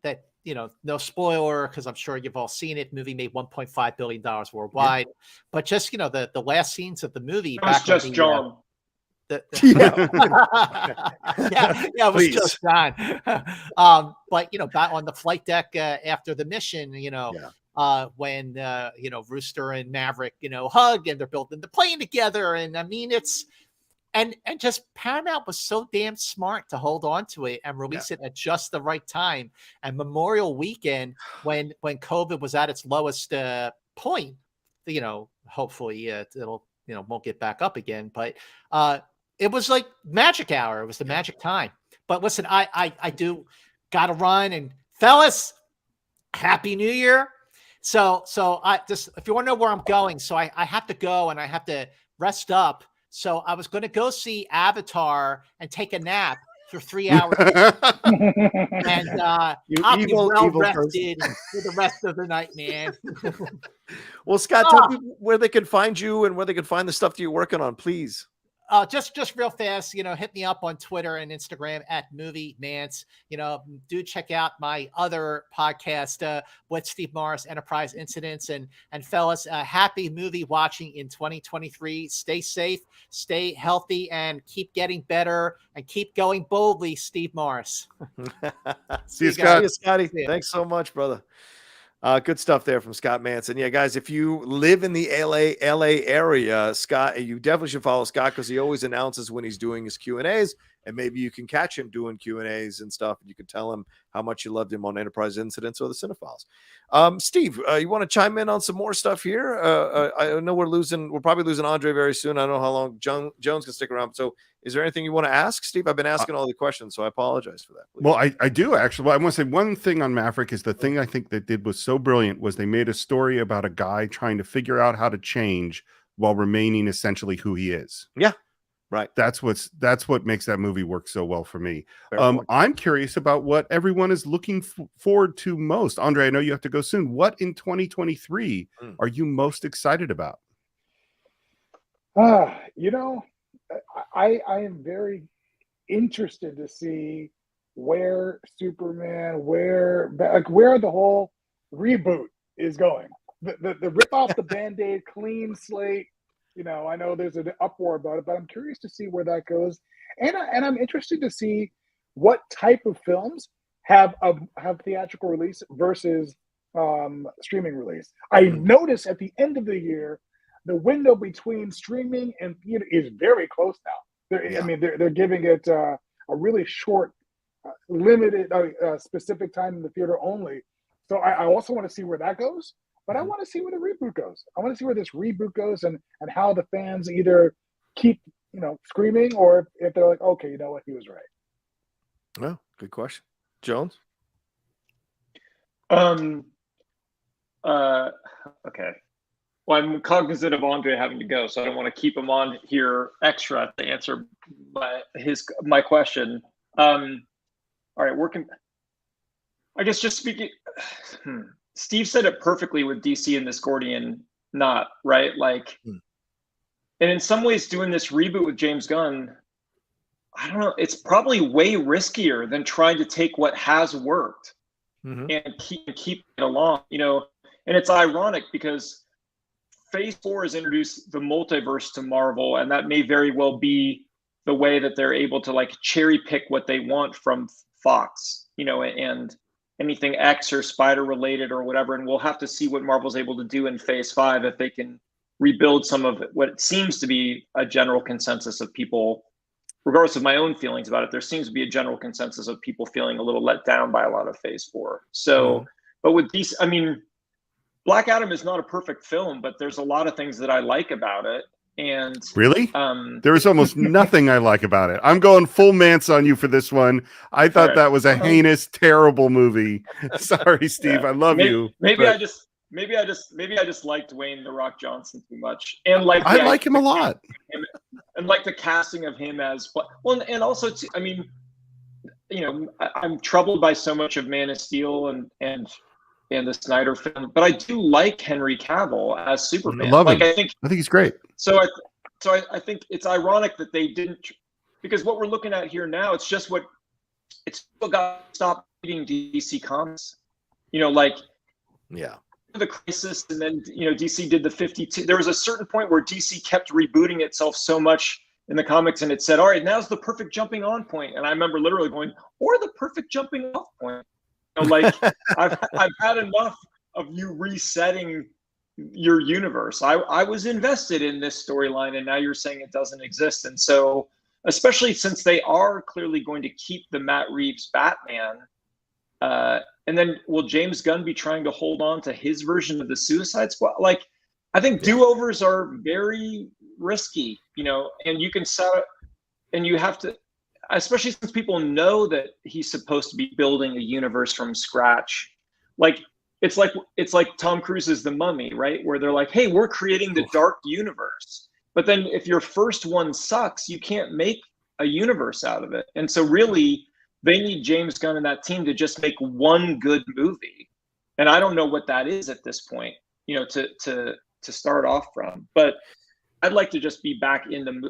no spoiler, because I'm sure you've all seen it. Movie made $1.5 billion worldwide, but just the last scenes of the movie. That's just John. It was just John. But back on the flight deck after the mission, when Rooster and Maverick hug and they're building the plane together, and I mean it's. And just Paramount was so damn smart to hold on to it and release it at just the right time. And Memorial Weekend, when COVID was at its lowest point, hopefully it'll won't get back up again. But it was like magic hour. It was the magic time. But listen, I do gotta run, and fellas, Happy New Year. So I just, if you want to know where I'm going, so I have to go and I have to rest up. So I was going to go see Avatar and take a nap for 3 hours. And I'll be well rested for the rest of the night, man. Well, Scott, tell people where they can find you and where they can find the stuff that you're working on, please. Just real fast, hit me up on Twitter and Instagram at Movie Mance. Do check out my other podcast with Steve Morris, Enterprise Incidents, and fellas, happy movie watching in 2023. Stay safe, stay healthy, and keep getting better, and keep going boldly, Steve Morris. See you, Scott. See you, Scotty. Thanks so much, brother. Good stuff there from Scott Manson. Yeah, guys, if you live in the LA area, Scott, you definitely should follow Scott, because he always announces when he's doing his Q&As, and maybe you can catch him doing Q&As and stuff, and you can tell him how much you loved him on Enterprise Incidents or the Cine-Files. Steve, you want to chime in on some more stuff here? I know we're probably losing Andre very soon. I don't know how long Jones can stick around. So is there anything you want to ask, Steve? I've been asking all the questions, so I apologize for that. Please. Well, I do actually. Well, I want to say one thing on Maverick is the thing I think they did was so brilliant was they made a story about a guy trying to figure out how to change while remaining essentially who he is. Yeah. Right. That's what makes that movie work so well for me. I'm curious about what everyone is looking forward to most. Andre, I know you have to go soon. What in 2023 are you most excited about? I am very interested to see where Superman, where the whole reboot is going. The rip off the Band-Aid, clean slate. I know there's an uproar about it, but I'm curious to see where that goes, and I'm interested to see what type of films have theatrical release versus streaming release. I notice at the end of the year, the window between streaming and theater is very close now. I mean, they're giving it a really short, limited, specific time in the theater only. So I also want to see where that goes, but I want to see where the reboot goes. I want to see where this reboot goes and how the fans either keep screaming, or if they're like, okay, you know what, he was right. Well, good question, Jones. Okay. Well, I'm cognizant of Andre having to go, so I don't want to keep him on here extra to answer my question. All right, I guess just speaking, Steve said it perfectly with DC and this Gordian knot, right? Like, and in some ways, doing this reboot with James Gunn, I don't know, it's probably way riskier than trying to take what has worked and keep it along, And it's ironic because Phase 4 has introduced the multiverse to Marvel, and that may very well be the way that they're able to like cherry pick what they want from Fox, and anything X or Spider related or whatever. And we'll have to see what Marvel's able to do in Phase 5 if they can rebuild some of what seems to be a general consensus of people, regardless of my own feelings about it. There seems to be a general consensus of people feeling a little let down by a lot of Phase 4. So, but with these, I mean, Black Adam is not a perfect film, but there's a lot of things that I like about it. And really, there is almost nothing I like about it. I'm going full Mance on you for this one. I thought that was a heinous, terrible movie. Sorry, Steve. I love you. Maybe I just liked Dwayne "The Rock" Johnson too much, and I like him a lot, and like the casting of him as well, and also I mean, I'm troubled by so much of Man of Steel and the Snyder film, but I do like Henry Cavill as Superman. I love him. I think he's great. So I think it's ironic that they didn't, because what we're looking at here now, it's still got to stop reading DC comics. The Crisis, and then DC did the 52. There was a certain point where DC kept rebooting itself so much in the comics, and it said, all right, now's the perfect jumping on point. And I remember literally going, or the perfect jumping off point. I've had enough of you resetting your universe. I was invested in this storyline, and now you're saying it doesn't exist. And so, especially since they are clearly going to keep the Matt Reeves Batman, and then will James Gunn be trying to hold on to his version of the Suicide Squad? Like, I think do-overs are very risky, and you can set it, and you have to, especially since people know that he's supposed to be building a universe from scratch. Like, it's like Tom Cruise's The Mummy, right? Where they're like, hey, we're creating the dark universe. But then if your first one sucks, you can't make a universe out of it. And so really, they need James Gunn and that team to just make one good movie. And I don't know what that is at this point, to start off from. But I'd like to just be back in the.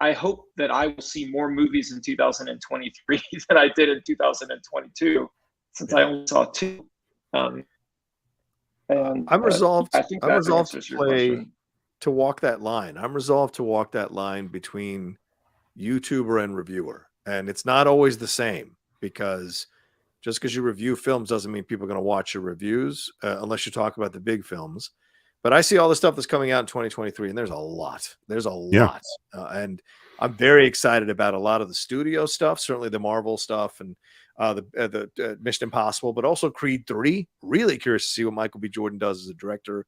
I hope that I will see more movies in 2023 than I did in 2022, since I only saw 2. And I'm resolved. I'm resolved to walk that line. I'm resolved to walk that line between YouTuber and reviewer, and it's not always the same, because just because you review films doesn't mean people are going to watch your reviews unless you talk about the big films. But I see all the stuff that's coming out in 2023, and there's a lot. And I'm very excited about a lot of the studio stuff, certainly the Marvel stuff and the Mission Impossible, but also Creed 3. Really curious to see what Michael B. Jordan does as a director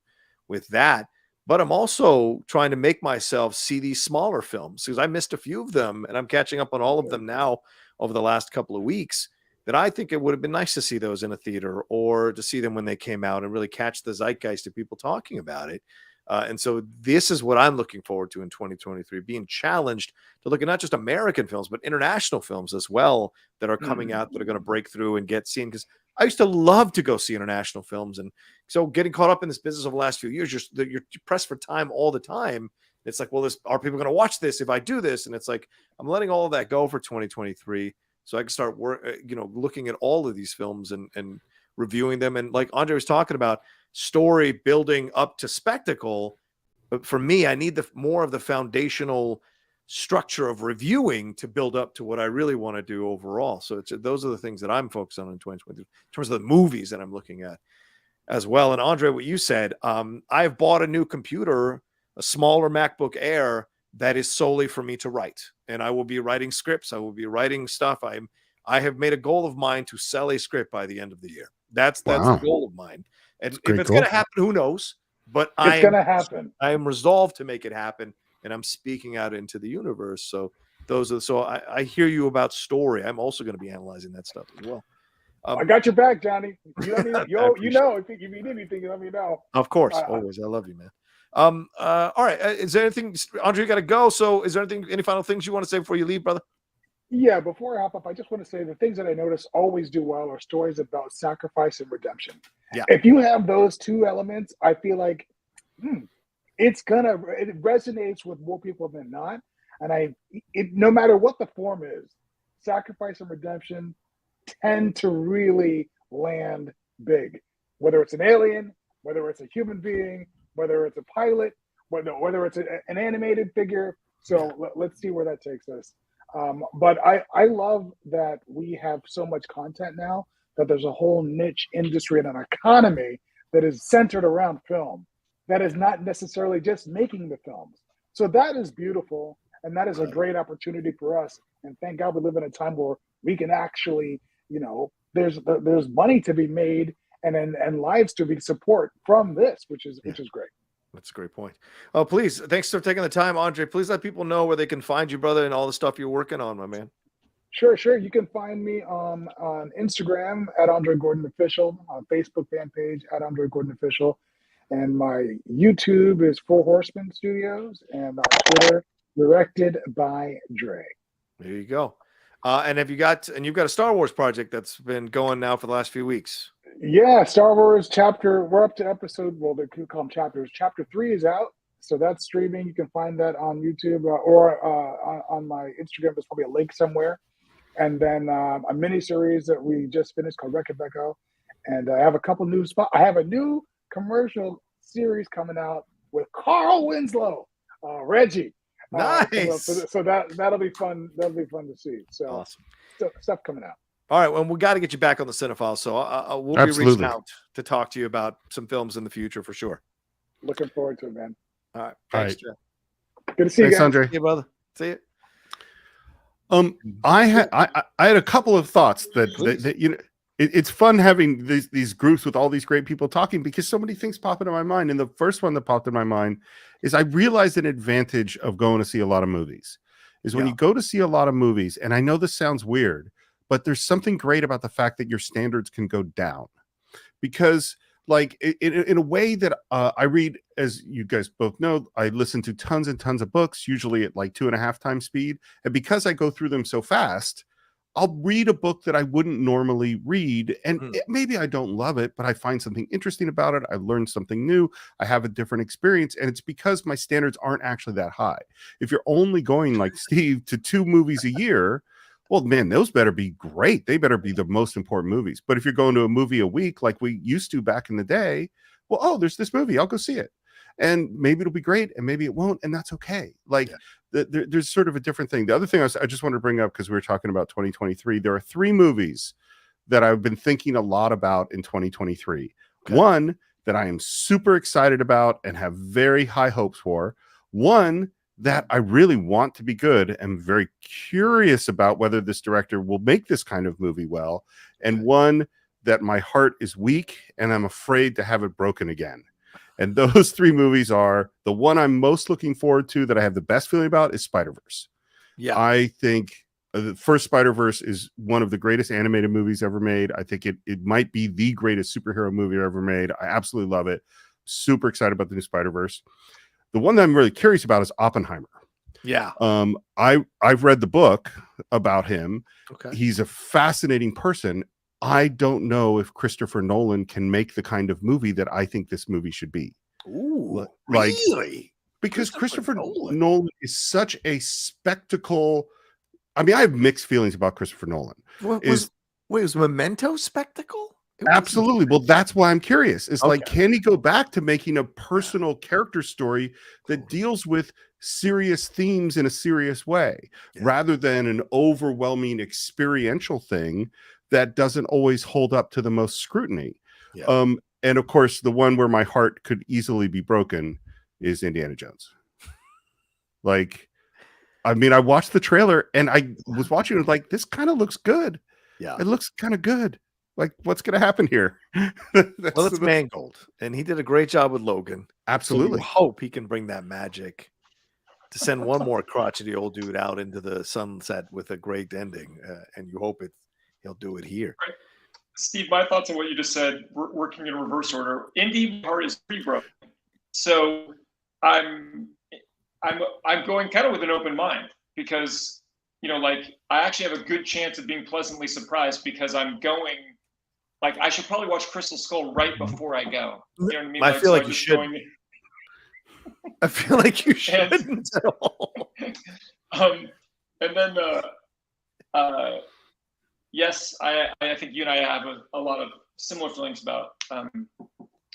with that. But I'm also trying to make myself see these smaller films, because I missed a few of them, and I'm catching up on all of them now over the last couple of weeks. That I think it would have been nice to see those in a theater, or to see them when they came out and really catch the zeitgeist of people talking about it. And so this is what I'm looking forward to in 2023, being challenged to look at not just American films, but international films as well that are coming out that are going to break through and get seen. Because I used to love to go see international films. And so getting caught up in this business over the last few years, you're pressed for time all the time. It's like, well, are people going to watch this if I do this? And it's like, I'm letting all of that go for 2023. so I can start looking at all of these films and reviewing them. And like Andre was talking about, story building up to spectacle. But for me, I need more of the foundational structure of reviewing to build up to what I really want to do overall. So those are the things that I'm focused on in 2023 in terms of the movies that I'm looking at as well. And Andre, what you said, I've bought a new computer, a smaller MacBook Air that is solely for me to write, and I will be writing scripts. I will be writing stuff. I have made a goal of mine to sell a script by the end of the year. That's the goal of mine. And if it's going to happen, who knows? But it's going to happen. I am resolved to make it happen, and I'm speaking out into the universe. So I hear you about story. I'm also going to be analyzing that stuff as well. I got your back, Johnny. You know, if you need anything, let me know. Of course, always. I love you, man. All right. Is there anything, Andre? You got to go. So, is there any final things you want to say before you leave, brother? Yeah, before I hop up, I just want to say the things that I notice always do well are stories about sacrifice and redemption. Yeah. If you have those two elements, I feel like it resonates with more people than not. And no matter what the form is, sacrifice and redemption tend to really land big. Whether it's an alien, whether it's a human being, whether it's a pilot, whether it's an animated figure. So let's see where that takes us. But I love that we have so much content now that there's a whole niche industry and an economy that is centered around film that is not necessarily just making the films. So that is beautiful, and that is a great opportunity for us. And thank God we live in a time where we can actually, there's money to be made and lives to be support from this, which is great. That's a great point. Oh, please, thanks for taking the time, Andre. Please let people know where they can find you, brother, and all the stuff you're working on, my man. Sure. You can find me on Instagram at Andre Gordon Official, on Facebook fan page at Andre Gordon Official, and my YouTube is Four Horsemen Studios, and on Twitter, directed by Dre. There you go. And you've got a Star Wars project that's been going now for the last few weeks. Yeah, Star Wars we're up to episode, well, they could call them chapters. Chapter 3 is out, so that's streaming. You can find that on YouTube or on my Instagram. There's probably a link somewhere. And then a mini series that we just finished called Wreck-It Becco. And I have a couple new spots. I have a new commercial series coming out with Carl Winslow, Reggie. Nice. So that'll be fun. That'll be fun to see. So awesome. Stuff coming out. All right, well, we got to get you back on the Cine-Files, so we'll be reaching out to talk to you about some films in the future for sure. Looking forward to it, man. All right, thanks, Jeff. Good to see you guys. Andre. See you, brother. See you. I had a couple of thoughts that it's fun having these groups with all these great people talking because so many things pop into my mind. And the first one that popped in my mind is I realized an advantage of going to see a lot of movies is when you go to see a lot of movies, and I know this sounds weird, but there's something great about the fact that your standards can go down because like in a way that I read, as you guys both know, I listen to tons and tons of books, usually at like 2.5 times speed. And because I go through them so fast, I'll read a book that I wouldn't normally read. And maybe I don't love it, but I find something interesting about it. I learned something new. I have a different experience. And it's because my standards aren't actually that high. If you're only going like Steve to 2 movies a year, well, man, those better be great. They better be the most important movies. But if you're going to a movie a week like we used to back in the day, well, there's this movie. I'll go see it. And maybe it'll be great and maybe it won't. And that's okay. Like there's sort of a different thing. The other thing I just wanted to bring up because we were talking about 2023. There are 3 movies that I've been thinking a lot about in 2023. Okay. One that I am super excited about and have very high hopes for. One that I really want to be good and very curious about whether this director will make this kind of movie well, and one that my heart is weak and I'm afraid to have it broken again. And those 3 movies are the one I'm most looking forward to that I have the best feeling about is Spider-Verse. Yeah, I think the first Spider-Verse is one of the greatest animated movies ever made. I think it might be the greatest superhero movie ever made. I absolutely love it. Super excited about the new Spider-Verse. The one that I'm really curious about is Oppenheimer. Yeah. I've read the book about him. Okay. He's a fascinating person. I don't know if Christopher Nolan can make the kind of movie that I think this movie should be. Ooh, really? Because Christopher Nolan is such a spectacle. I mean, I have mixed feelings about Christopher Nolan. Was Memento spectacle? Absolutely. Well, that's why I'm curious. It's like, Okay. can he go back to making a personal character story that deals with serious themes in a serious way, rather than an overwhelming experiential thing that doesn't always hold up to the most scrutiny? And of course, the one where my heart could easily be broken is Indiana Jones. Like, I mean, I watched the trailer and I was watching it like, this kind of looks good. Yeah. It looks kind of good. Like, what's going to happen here? Well, it's Mangold, and he did a great job with Logan. Absolutely. So you hope he can bring that magic to send one more crotchety old dude out into the sunset with a great ending, and you hope he'll do it here. Right. Steve, my thoughts on what you just said, working in reverse order. Indy part is pretty broken, so I'm going kind of with an open mind, because like, I actually have a good chance of being pleasantly surprised, because I'm going. Like, I should probably watch Crystal Skull right before I go. You know what I mean? I feel like you should. I feel like you shouldn't at all. And then, yes, I think you and I have a lot of similar feelings about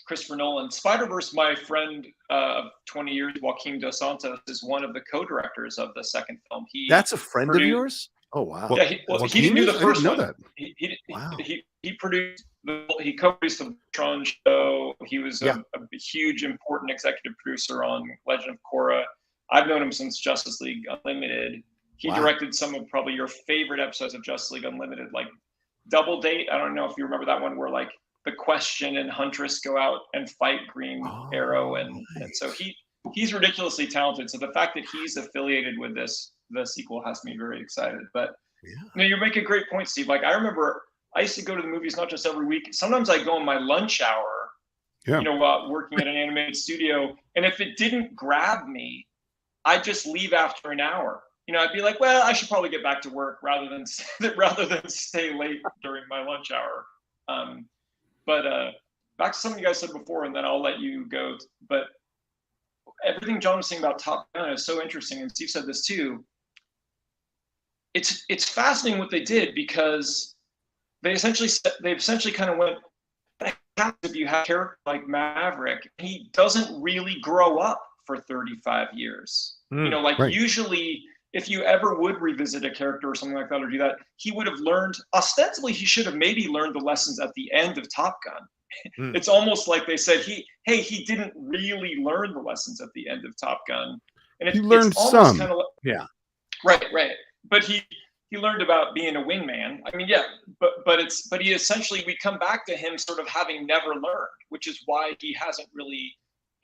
Christopher Nolan. Spider-Verse, my friend of 20 years, Joaquim Dos Santos, is one of the co-directors of the second film. That's a friend of yours? Oh, wow. Yeah, he didn't do the first one. That. He produced, he co-produced the Tron show. He was a huge, important executive producer on Legend of Korra. I've known him since Justice League Unlimited. He directed some of probably your favorite episodes of Justice League Unlimited, like Double Date. I don't know if you remember that one, where like the Question and Huntress go out and fight Green Arrow, and so he's ridiculously talented. So the fact that he's affiliated with the sequel has me very excited. But you make a great point, Steve. Like, I remember I used to go to the movies not just every week. Sometimes I go in my lunch hour, working at an animated studio, and if it didn't grab me, I'd just leave after an hour. I'd be like, well, I should probably get back to work rather than stay late during my lunch hour. But back to something you guys said before, and then I'll let you go. But everything John was saying about Top Gun is so interesting, and Steve said this too. It's fascinating what they did, because they essentially kind of went, what happens if you have a character like Maverick? He doesn't really grow up for 35 years. Usually, if you ever would revisit a character or something like that, or do that, he would have learned, ostensibly, he should have maybe learned the lessons at the end of Top Gun. It's almost like they said he didn't really learn the lessons at the end of Top Gun, and he learned some. Kind of like, right. But he learned about being a wingman. I mean, but he essentially, we come back to him sort of having never learned, which is why he hasn't really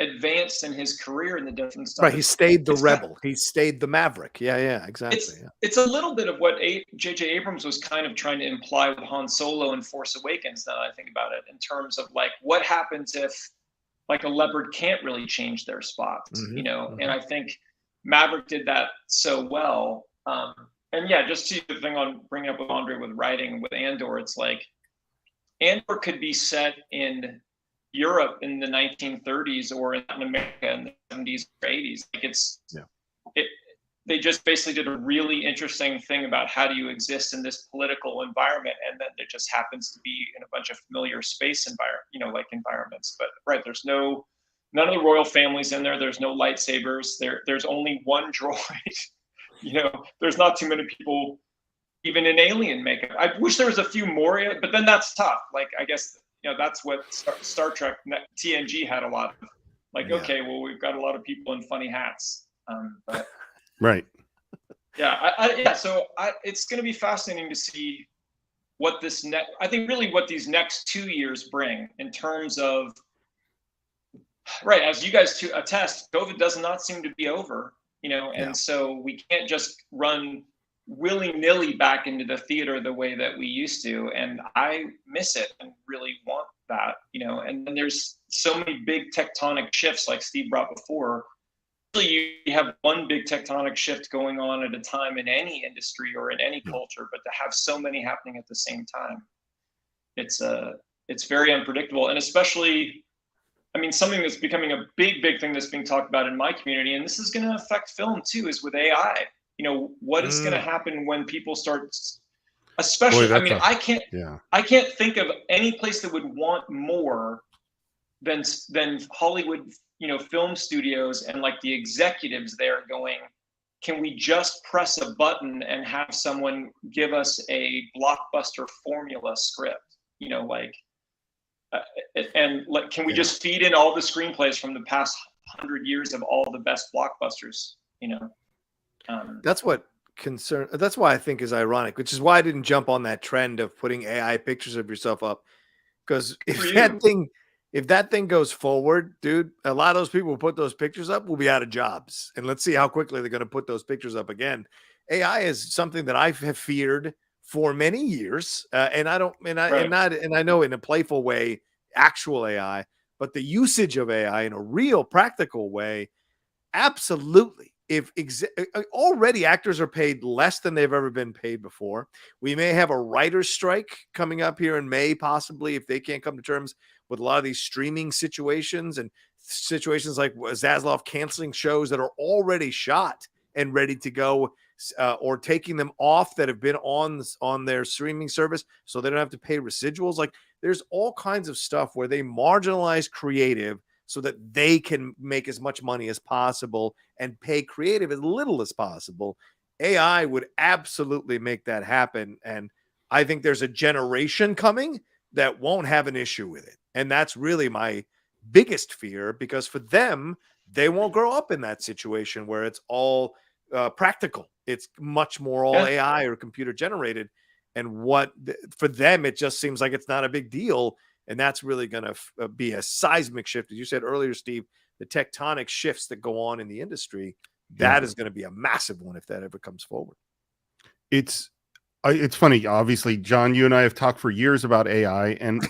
advanced in his career in the different stuff. Right, he stayed the rebel. He stayed the maverick. Yeah, exactly. It's a little bit of what J.J. Abrams was kind of trying to imply with Han Solo and Force Awakens, now that I think about it, in terms of like, what happens if like a leopard can't really change their spots, And I think Maverick did that so well. And just to the thing on bringing up with Andre with writing with Andor, it's like Andor could be set in Europe in the 1930s or in America in the 70s or 80s. Like they just basically did a really interesting thing about how do you exist in this political environment, and then it just happens to be in a bunch of familiar space environments. But there's none of the royal families in there. There's no lightsabers. There's only one droid. There's not too many people even in alien makeup. I wish there was a few more, but then that's tough. Like, I guess, that's what Star Trek TNG had a lot of. Like, okay, well, we've got a lot of people in funny hats. But right. So it's going to be fascinating to see what I think really what these next 2 years bring in terms of, right, as you guys attest, COVID does not seem to be over. And so we can't just run willy-nilly back into the theater the way that we used to. And I miss it and really want that, and then there's so many big tectonic shifts like Steve brought before. Really, you have one big tectonic shift going on at a time in any industry or in any culture, but to have so many happening at the same time, it's very unpredictable. And especially, something that's becoming a big thing that's being talked about in my community, and this is going to affect film too, is with AI. You know, what is going to happen when people start, Boy, especially, I mean, I can't think of any place that would want more than Hollywood, you know, film studios and like the executives there going, can we just press a button and have someone give us a blockbuster formula script? You know, like, and like, can we just feed in all the screenplays from the past 100 years of all the best blockbusters? You know, that's what that's why I think is ironic, which is why I didn't jump on that trend of putting AI pictures of yourself up. Because if that thing goes forward, dude, a lot of those people who put those pictures up will be out of jobs. And let's see how quickly they're going to put those pictures up again. AI is something that I have feared for many years, and I know in a playful way, actual AI, but the usage of AI in a real practical way, absolutely. If already actors are paid less than they've ever been paid before, we may have a writer's strike coming up here in May, possibly, if they can't come to terms with a lot of these streaming situations and situations like Zaslav canceling shows that are already shot and ready to go, or taking them off that have been on their streaming service so they don't have to pay residuals. Like, there's all kinds of stuff where they marginalize creative so that they can make as much money as possible and pay creative as little as possible. AI would absolutely make that happen. And I think there's a generation coming that won't have an issue with it. And that's really my biggest fear, because for them, they won't grow up in that situation where it's all practical. It's much more all AI or computer generated. And for them, it just seems like it's not a big deal. And that's really going to be a seismic shift. As you said earlier, Steve, the tectonic shifts that go on in the industry, that is going to be a massive one if that ever comes forward. It's funny. Obviously, John, you and I have talked for years about AI, and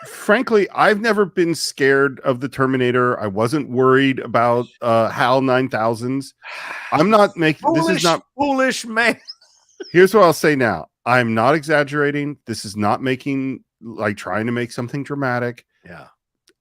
frankly, I've never been scared of the Terminator. I wasn't worried about HAL 9000s. I'm not making this is not foolish, man. Here's what I'll say now. I'm not exaggerating. This is not making, like, trying to make something dramatic. Yeah.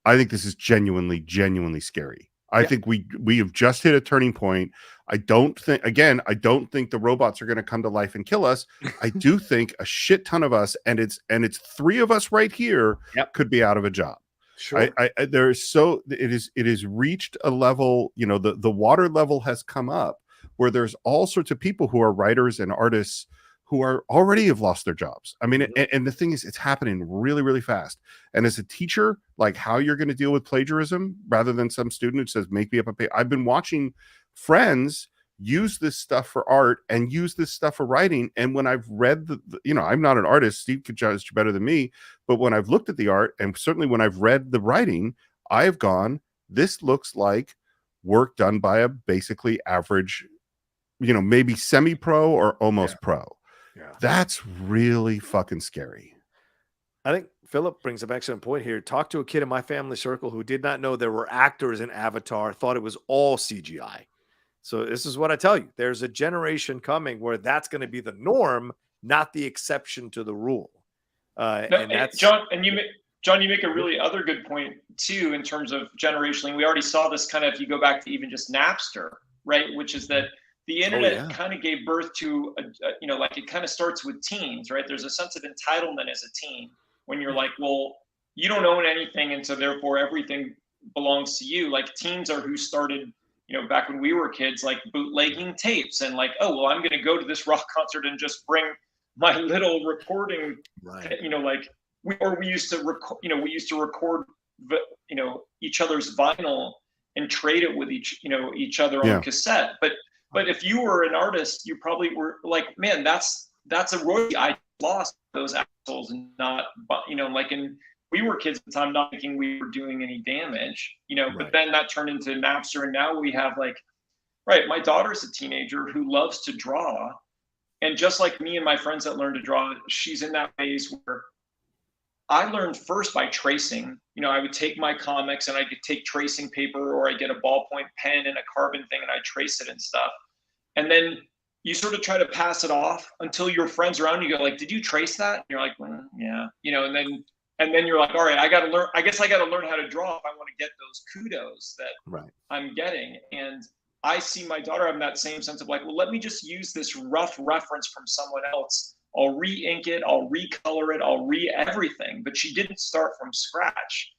I think this is genuinely scary. I think we have just hit a turning point. I don't think the robots are going to come to life and kill us. I do think a shit ton of us, and it's 3 of us right here, could be out of a job. Sure. It is reached a level, you know, the water level has come up where there's all sorts of people who are writers and artists who are already have lost their jobs. I mean, and the thing is, it's happening really, really fast. And as a teacher, like, how you're going to deal with plagiarism rather than some student who says, make me up a page. I've been watching friends use this stuff for art and use this stuff for writing. And when I've read you know, I'm not an artist, Steve could judge better than me, but when I've looked at the art, and certainly when I've read the writing, I've gone, this looks like work done by a basically average, you know, maybe semi-pro or almost pro. Yeah. That's really fucking scary. I think Philip brings up an excellent point here. Talk to a kid in my family circle who did not know there were actors in Avatar, thought it was all CGI. So this is what I tell you. There's a generation coming where that's going to be the norm, not the exception to the rule. And that's John, you make a really other good point too, in terms of generationally. We already saw this kind of, if you go back to even just Napster, right? Which is that the internet kind of gave birth to, you know, like, it kind of starts with teens, right? There's a sense of entitlement as a teen when you're like, well, you don't own anything, and so therefore everything belongs to you. Like, teens are who started, you know, back when we were kids, like bootlegging tapes and like, oh, well, I'm going to go to this rock concert and just bring my little recording, you know, like, we used to record, you know, each other's vinyl and trade it with each other on cassette. But if you were an artist, you probably were like, man, that's a royalty. I lost those assholes, and not, you know, like, and we were kids at the time, not thinking we were doing any damage, you know, but then that turned into Napster. And now we have, like, my daughter's a teenager who loves to draw. And just like me and my friends that learned to draw, she's in that phase where I learned first by tracing. You know, I would take my comics and I could take tracing paper, or I get a ballpoint pen and a carbon thing and I trace it and stuff. And then you sort of try to pass it off until your friends around you go like, did you trace that? And you're like, well, yeah, you know, and then you're like, all right, I got to learn how to draw if I want to get those kudos that I'm getting. And I see my daughter having that same sense of like, well, let me just use this rough reference from someone else. I'll re-ink it, I'll recolor it, I'll everything. But she didn't start from scratch.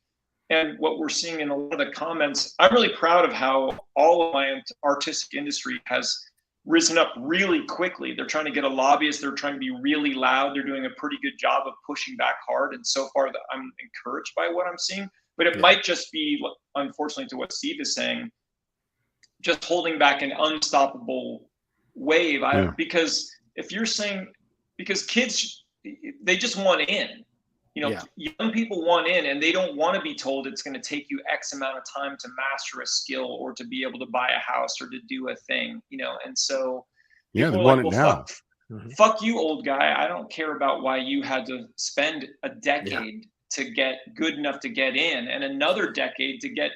And what we're seeing in a lot of the comments, I'm really proud of how all of my artistic industry has risen up really quickly. They're trying to get a lobbyist. They're trying to be really loud. They're doing a pretty good job of pushing back hard. And so far, I'm encouraged by what I'm seeing. But it might just be, unfortunately, to what Steve is saying, just holding back an unstoppable wave. Because if you're saying, because kids, they just want in. You know, young people want in, and they don't want to be told it's going to take you X amount of time to master a skill or to be able to buy a house or to do a thing, you know. And so they want it now. Fuck you, old guy. I don't care about why you had to spend a decade to get good enough to get in and another decade to get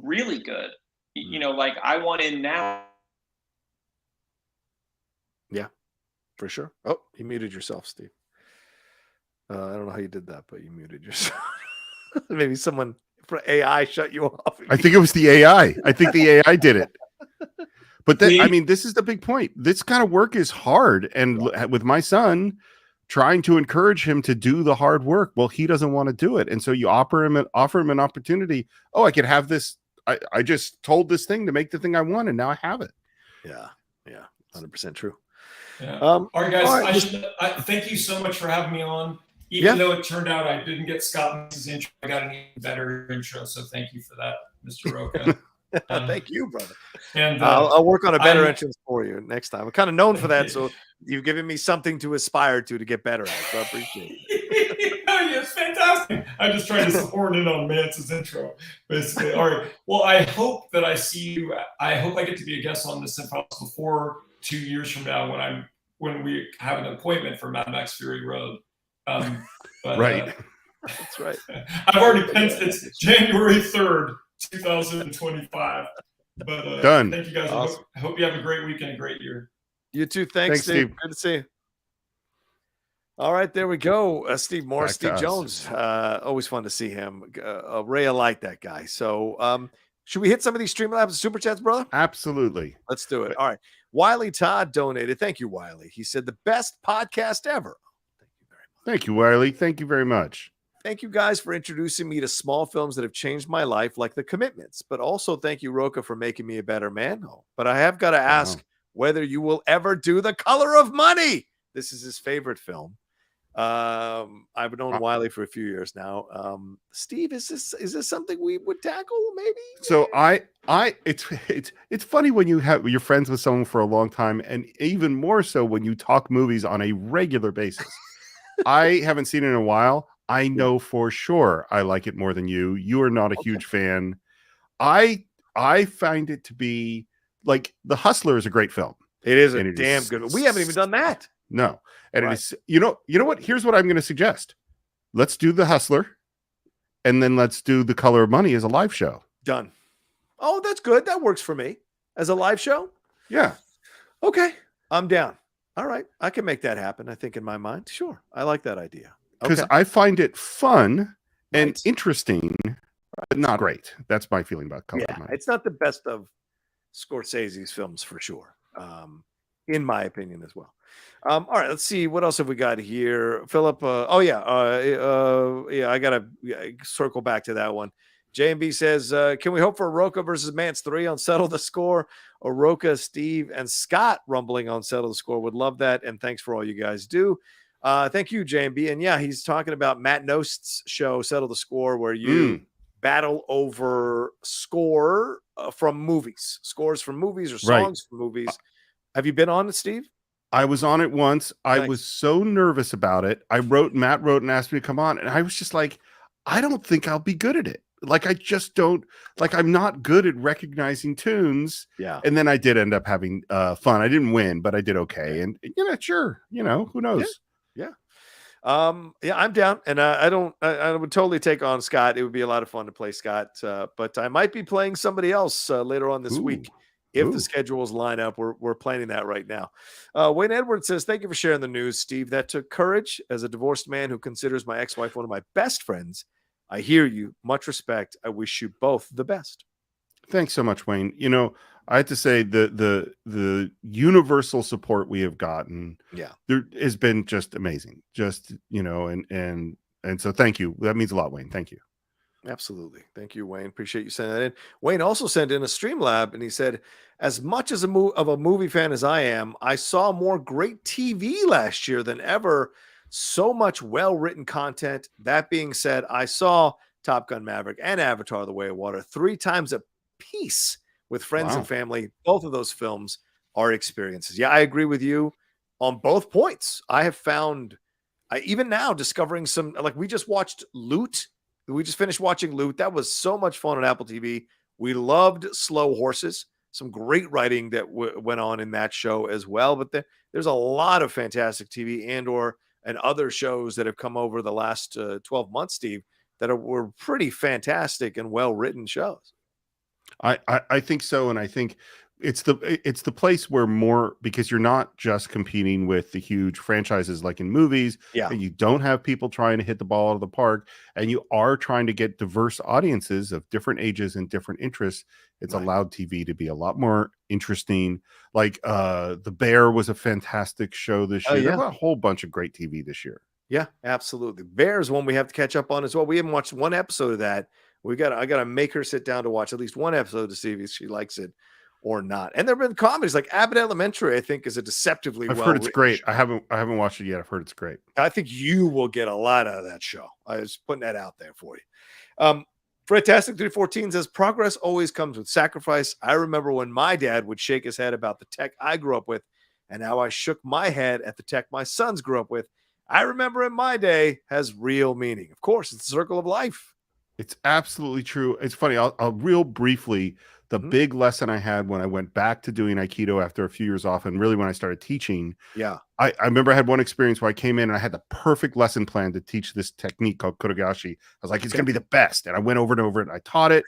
really good. You know, like, I want in now. Yeah, for sure. Oh, you muted yourself, Steve. I don't know how you did that, but you muted yourself. Maybe someone for AI shut you off. I think it was the AI. I think the AI did it. But then, I mean, this is the big point. This kind of work is hard. And with my son, trying to encourage him to do the hard work, well, he doesn't want to do it. And so you offer him an opportunity. Oh, I could have this. I just told this thing to make the thing I want, and now I have it. Yeah. 100% true. Yeah. All right, guys. Thank you so much for having me on. Even though it turned out I didn't get Scott's intro, I got an even better intro. So thank you for that, Mr. Rocha. Thank you, brother. And I'll work on a better entrance for you next time. I'm kind of known for that, so you've given me something to aspire to get better at. So I appreciate it. It's fantastic. I'm just trying to horn in on Mance's intro, basically. All right. Well, I hope that I see you. I hope I get to be a guest on the Cine-Files before 2 years from now, when we have an appointment for Mad Max Fury Road. But, right. That's right. I've already penciled it's January 3rd, 2025. But done. Thank you guys. Awesome. I hope you have a great week and a great year. You too. Thanks, Steve. Good to see you. All right, there we go. Steve Morris, Steve Jones. Always fun to see him. Ray, I like that guy. So should we hit some of these Streamlabs and Super Chats, brother? Absolutely. Let's do it. All right. Wiley Todd donated. Thank you, Wiley. He said, the best podcast ever. Thank you, Wiley. Thank you very much. Thank you guys for introducing me to small films that have changed my life, like The Commitments. But also thank you, Rocha, for making me a better man. Oh, but I have got to ask whether you will ever do The Color of Money. This is his favorite film. I've known Wiley for a few years now. Steve, is this something we would tackle? Maybe. So it's funny when you're friends with someone for a long time, and even more so when you talk movies on a regular basis. I haven't seen it in a while. I know for sure I like it more than you. You are not a huge fan. I find it to be like The Hustler is a great film. It is a damn good. We haven't even done that. No. And it is, you know what? Here's what I'm going to suggest. Let's do The Hustler, and then let's do The Color of Money as a live show. Done. Oh, that's good. That works for me. As a live show? Yeah. Okay. I'm down. All right. I can make that happen, I think, in my mind. Sure. I like that idea. Because I find it fun and interesting, but not great. That's my feeling about Color of Money. It's not the best of Scorsese's films for sure, in my opinion as well. All right, let's see. What else have we got here? Philip, I got to circle back to that one. J&B says, can we hope for Rocha versus Mance 3 on Settle the Score, or Rocha, Steve, and Scott rumbling on Settle the Score? Would love that, and thanks for all you guys do. Thank you, J&B. And yeah, he's talking about Matt Nost's show, Settle the Score, where you battle over score from movies, scores from movies or songs from movies. Have you been on it, Steve? I was on it once. I was so nervous about it. Matt wrote and asked me to come on, and I was just like, I don't think I'll be good at it. Like, I just don't, like, I'm not good at recognizing tunes. Yeah. And then I did end up having fun. I didn't win, but I did okay. And, sure, who knows? Yeah. I'm down. And I would totally take on Scott. It would be a lot of fun to play Scott. But I might be playing somebody else later on this week. If the schedules line up, we're planning that right now. Wayne Edwards says, thank you for sharing the news, Steve. That took courage. As a divorced man who considers my ex-wife one of my best friends, I hear you. Much respect. I wish you both the best. Thanks so much, Wayne. You know, I have to say the universal support we have gotten, Yeah. there has been just amazing. Just, you know, and so thank you. That means a lot, Wayne. Thank you. Absolutely. Thank you, Wayne. Appreciate you sending that in. Wayne also sent in a Streamlab, and he said, as much as of a movie fan as I am, I saw more great TV last year than ever. So much well-written content. That being said, I saw Top Gun Maverick and Avatar: The Way of Water 3 times a piece with friends and Wow. family. Both of those films are experiences. Yeah, I agree with you on both points. I have found, even now, discovering some, like we just watched Loot. We just finished watching Loot. That was so much fun on Apple TV. We loved Slow Horses. Some great writing that went on in that show as well. But there's a lot of fantastic TV and other shows that have come over the last 12 months, Steve, that were pretty fantastic and well-written shows. I think so, and I think it's the place where more, because you're not just competing with the huge franchises like in movies, Yeah. and you don't have people trying to hit the ball out of the park, and you are trying to get diverse audiences of different ages and different interests. It's Right. allowed TV to be a lot more interesting. Like The Bear was a fantastic show this year. Yeah. There was a whole bunch of great TV this year. Yeah, absolutely. Bears one we have to catch up on as well. We haven't watched one episode of that. I gotta make her sit down to watch at least one episode to see if she likes it or not. And there have been comedies like Abbott Elementary, I think, is a deceptively I've well heard it's great. show. I haven't watched it yet. I've heard it's great. I think you will get a lot out of that show. I was putting that out there for you. Fantastic 314 says progress always comes with sacrifice. I remember when my dad would shake his head about the tech I grew up with, and how I shook my head at the tech my sons grew up with. I remember in my day has real meaning. Of course, it's the circle of life. It's absolutely true. It's funny. I'll real briefly, the big lesson I had when I went back to doing Aikido after a few years off, and really when I started teaching. Yeah. I remember I had one experience where I came in and I had the perfect lesson plan to teach this technique called Kodogashi. I was like, it's going to be the best. And I went over and over it. And I taught it,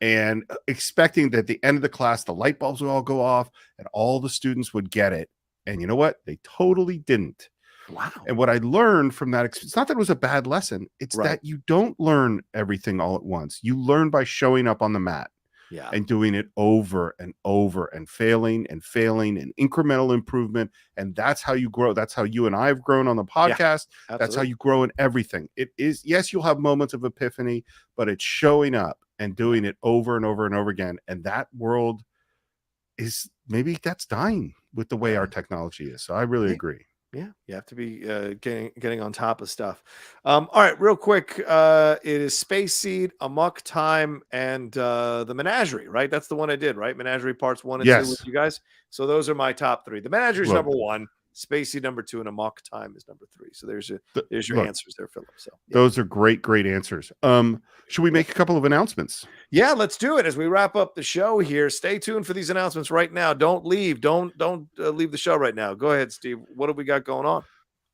and expecting that at the end of the class, the light bulbs would all go off and all the students would get it. And you know what? They totally didn't. Wow. And what I learned from that, it's not that it was a bad lesson. It's that you don't learn everything all at once. You learn by showing up on the mat and doing it over and over and failing and incremental improvement. And that's how you grow. That's how you and I have grown on the podcast. That's how you grow in everything. It is, yes, you'll have moments of epiphany, but it's showing up and doing it over and over and over again. And that world is, maybe that's dying with the way our technology is. So I really agree. Yeah, you have to be getting on top of stuff. All right, real quick. It is Space Seed, Amok Time, and the Menagerie, right? That's the one I did, right? Menagerie parts 1 and 2 with you guys. So those are my top 3. The Menagerie is number 1, Space Seed number 2, and Amok Time is number 3. So there's your answers there, Philip. So those are great answers. Should we make a couple of announcements? Yeah, let's do it as we wrap up the show here. Stay tuned for these announcements right now. Don't leave. Don't leave the show right now. Go ahead, Steve. What have we got going on?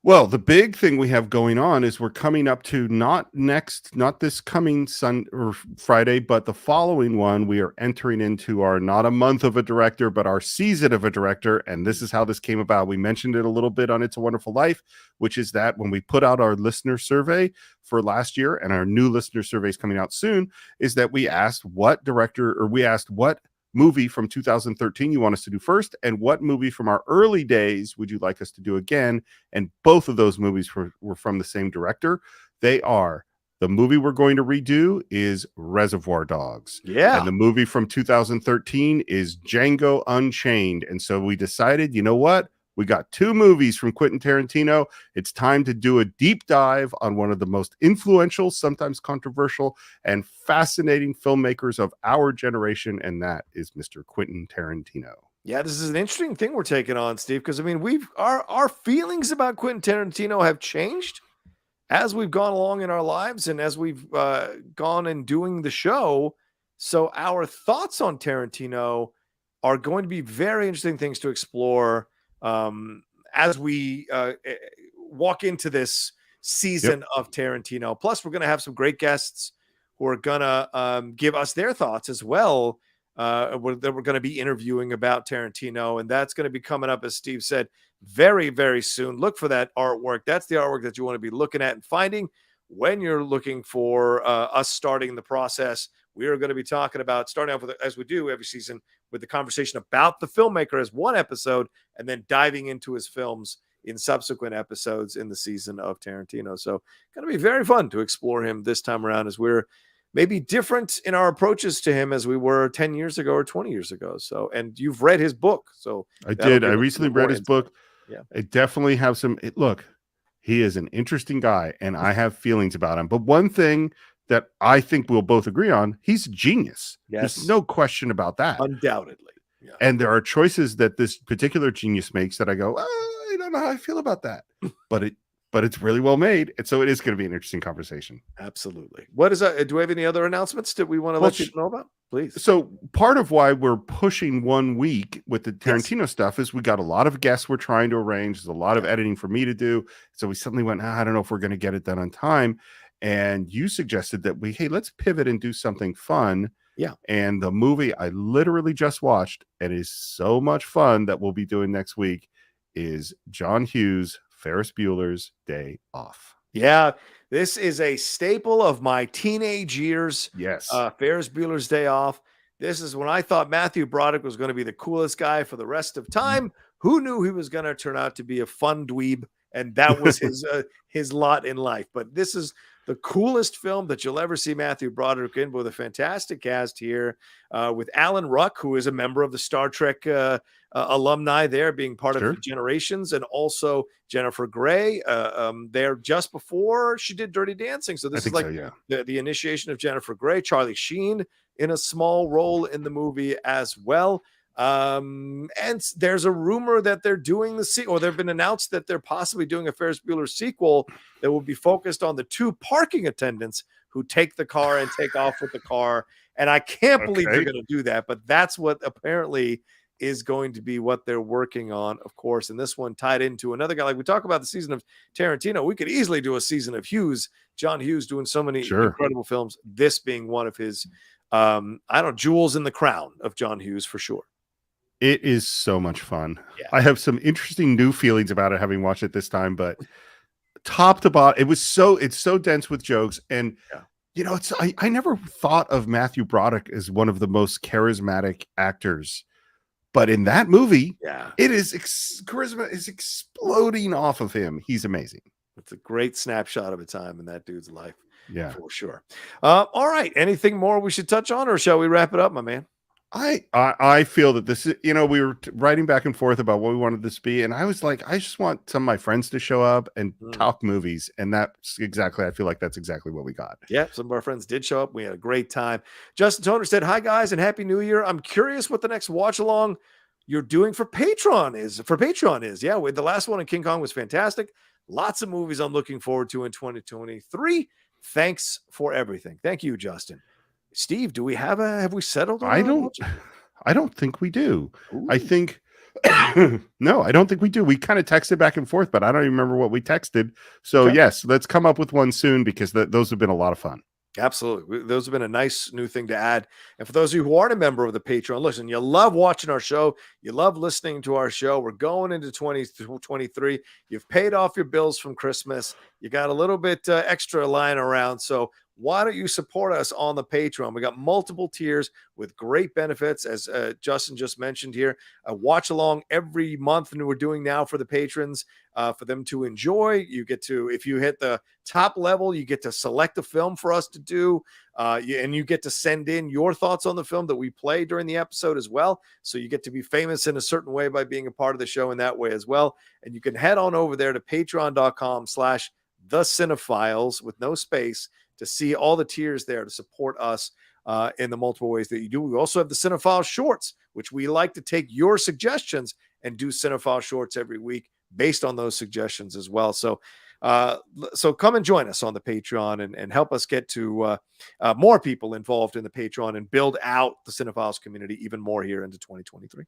Well, the big thing we have going on is we're coming up to not this coming Sunday or Friday, but the following one. We are entering into our, not a month of a director, but our season of a director. And this is how this came about. We mentioned it a little bit on It's a Wonderful Life, which is that when we put out our listener survey for last year, and our new listener survey is coming out soon, is that we asked what movie from 2013 you want us to do first, and what movie from our early days would you like us to do again. And both of those movies were from the same director. They are, the movie we're going to redo is Reservoir Dogs. Yeah. And the movie from 2013 is Django Unchained. And so we decided, you know what? We got 2 movies from Quentin Tarantino. It's time to do a deep dive on one of the most influential, sometimes controversial, and fascinating filmmakers of our generation, and that is Mr. Quentin Tarantino. Yeah, this is an interesting thing we're taking on, Steve, because I mean, our feelings about Quentin Tarantino have changed as we've gone along in our lives and as we've gone and doing the show. So our thoughts on Tarantino are going to be very interesting things to explore as we walk into this season of Tarantino. Plus, we're going to have some great guests who are going to give us their thoughts as well. That we're going to be interviewing about Tarantino, and that's going to be coming up, as Steve said, very, very soon. Look for that artwork. That's the artwork that you want to be looking at and finding when you're looking for us starting the process we are going to be talking about, starting off with, as we do every season, with the conversation about the filmmaker as one episode, and then diving into his films in subsequent episodes in the season of Tarantino. So going to be very fun to explore him this time around, as we're maybe different in our approaches to him as we were 10 years ago or 20 years ago. So, and you've read his book. So I did. I recently read his book. Yeah. I definitely have some, look, he is an interesting guy and I have feelings about him. But one thing that I think we'll both agree on, he's a genius. Yes. There's no question about that. Undoubtedly. Yeah. And there are choices that this particular genius makes that I go, I don't know how I feel about that. but it's really well made. And so it is going to be an interesting conversation. Absolutely. What is that? Do we have any other announcements that we want to let you know about? Please. So part of why we're pushing 1 week with the Tarantino stuff is we got a lot of guests we're trying to arrange. There's a lot of editing for me to do. So we suddenly went, I don't know if we're going to get it done on time. And you suggested that hey, let's pivot and do something fun. Yeah. And the movie I literally just watched, and is so much fun, that we'll be doing next week, is John Hughes' Ferris Bueller's Day Off. Yeah. This is a staple of my teenage years. Yes. Ferris Bueller's Day Off. This is when I thought Matthew Broderick was going to be the coolest guy for the rest of time. Who knew he was going to turn out to be a fun dweeb? And that was his lot in life. But this is the coolest film that you'll ever see Matthew Broderick in, with a fantastic cast here, with Alan Ruck, who is a member of the Star Trek alumni there, being part of the Generations, and also Jennifer Grey there just before she did Dirty Dancing. So this is like the initiation of Jennifer Grey. Charlie Sheen in a small role in the movie as well. And there's a rumor that they're doing the sequel, or they've been announced that they're possibly doing a Ferris Bueller sequel that will be focused on the 2 parking attendants who take the car and take off with the car. And I can't believe they're going to do that, but that's what apparently is going to be what they're working on, of course. And this one tied into another guy. Like we talk about the season of Tarantino, we could easily do a season of Hughes, John Hughes, doing so many incredible films. This being one of his, jewels in the crown of John Hughes for sure. It is so much fun. Yeah. I have some interesting new feelings about it, having watched it this time, but top to bottom, it's so dense with jokes. And, I never thought of Matthew Broderick as one of the most charismatic actors, but in that movie, it is charisma is exploding off of him. He's amazing. It's a great snapshot of a time in that dude's life. Yeah, for sure. All right. Anything more we should touch on, or shall we wrap it up, my man? I feel that this is, we were writing back and forth about what we wanted this to be. And I was like, I just want some of my friends to show up and talk movies. And I feel like that's exactly what we got. Yeah. Some of our friends did show up. We had a great time. Justin Toner said, hi guys, and Happy New Year. I'm curious what the next watch along you're doing for Patreon is. Yeah. The last one in King Kong was fantastic. Lots of movies I'm looking forward to in 2023. Thanks for everything. Thank you, Justin. Steve, do we have we settled on I don't think we do. Ooh. I think no, I don't think we do. We kind of texted back and forth, but I don't even remember what we texted. So yes, let's come up with one soon, because those have been a lot of fun. Absolutely. Those have been a nice new thing to add. And for those of you who aren't a member of the Patreon, listen, you love watching our show. You love listening to our show. We're going into 2023. You've paid off your bills from Christmas. You got a little bit extra lying around. So why don't you support us on the Patreon? We got multiple tiers with great benefits, as Justin just mentioned here. A watch along every month, and we're doing now for the patrons for them to enjoy. You get to, if you hit the top level, you get to select a film for us to do, and you get to send in your thoughts on the film that we play during the episode as well. So you get to be famous in a certain way by being a part of the show in that way as well. And you can head on over there to patreon.com/the Cine-Files with no space to see all the tiers there to support us in the multiple ways that you do. We also have the Cine-Files shorts, which we like to take your suggestions and do Cine-Files shorts every week based on those suggestions as well. So come and join us on the Patreon and help us get to more people involved in the Patreon and build out the Cine-Files community even more here into 2023.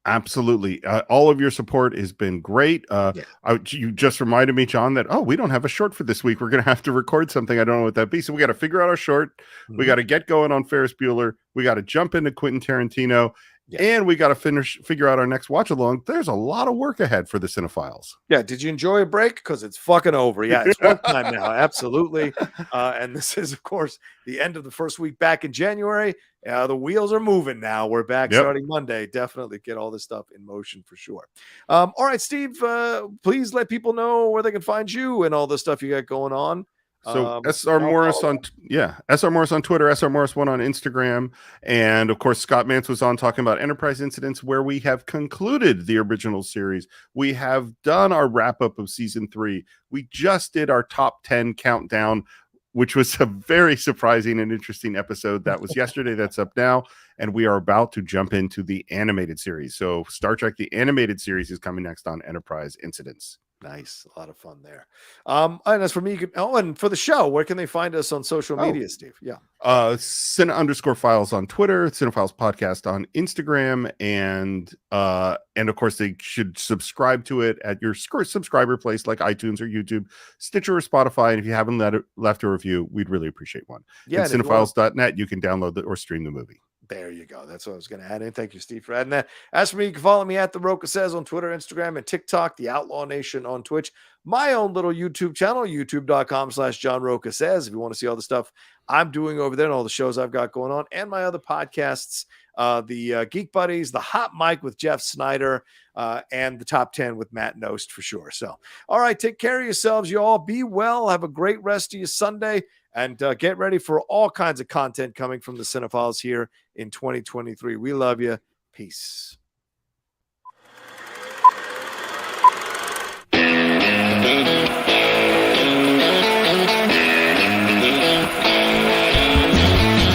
Absolutely. All of your support has been great. You just reminded me, John, that, we don't have a short for this week. We're going to have to record something. I don't know what that be. So we got to figure out our short. We got to get going on Ferris Bueller. We got to jump into Quentin Tarantino. and we got to figure out our next watch along. There's a lot of work ahead for the Cine-Files. Yeah. Did you enjoy a break? Because it's fucking over. Yeah, it's work time now. Absolutely. And this is, of course, the end of the first week back in January. The wheels are moving now. We're back starting Monday. Definitely get all this stuff in motion for sure. All right, Steve, please let people know where they can find you and all the stuff you got going on. So SR Morris on SR Morris on Twitter, SR Morris1 on Instagram, and of course Scott Mance was on talking about Enterprise Incidents, where we have concluded the original series. We have done our wrap up of season 3. We just did our top 10 countdown, which was a very surprising and interesting episode. That was yesterday. That's up now, and we are about to jump into the animated series. So Star Trek the animated series is coming next on Enterprise Incidents. Nice. A lot of fun there. And as for me, and for the show, where can they find us on social media, Steve? Yeah. Cine_Files on Twitter, Cine-Files Podcast on Instagram, and of course they should subscribe to it at your subscriber place like iTunes or YouTube, Stitcher or Spotify. And if you haven't left a review, we'd really appreciate one. Yeah. And Cinephiles.net, you can download or stream the movie. There you go. That's what I was going to add in. Thank you, Steve, for adding that. As for me, you can follow me at The Rocha Says on Twitter, Instagram, and TikTok, The Outlaw Nation on Twitch, my own little YouTube channel, youtube.com/John Rocha Says, if you want to see all the stuff I'm doing over there and all the shows I've got going on, and my other podcasts, the Geek Buddies, the Hot Mic with Jeff Snyder, and the Top 10 with Matt Nost for sure. So, all right, take care of yourselves, you all. Be well. Have a great rest of your Sunday. And get ready for all kinds of content coming from the Cine-Files here in 2023. We love you. Peace.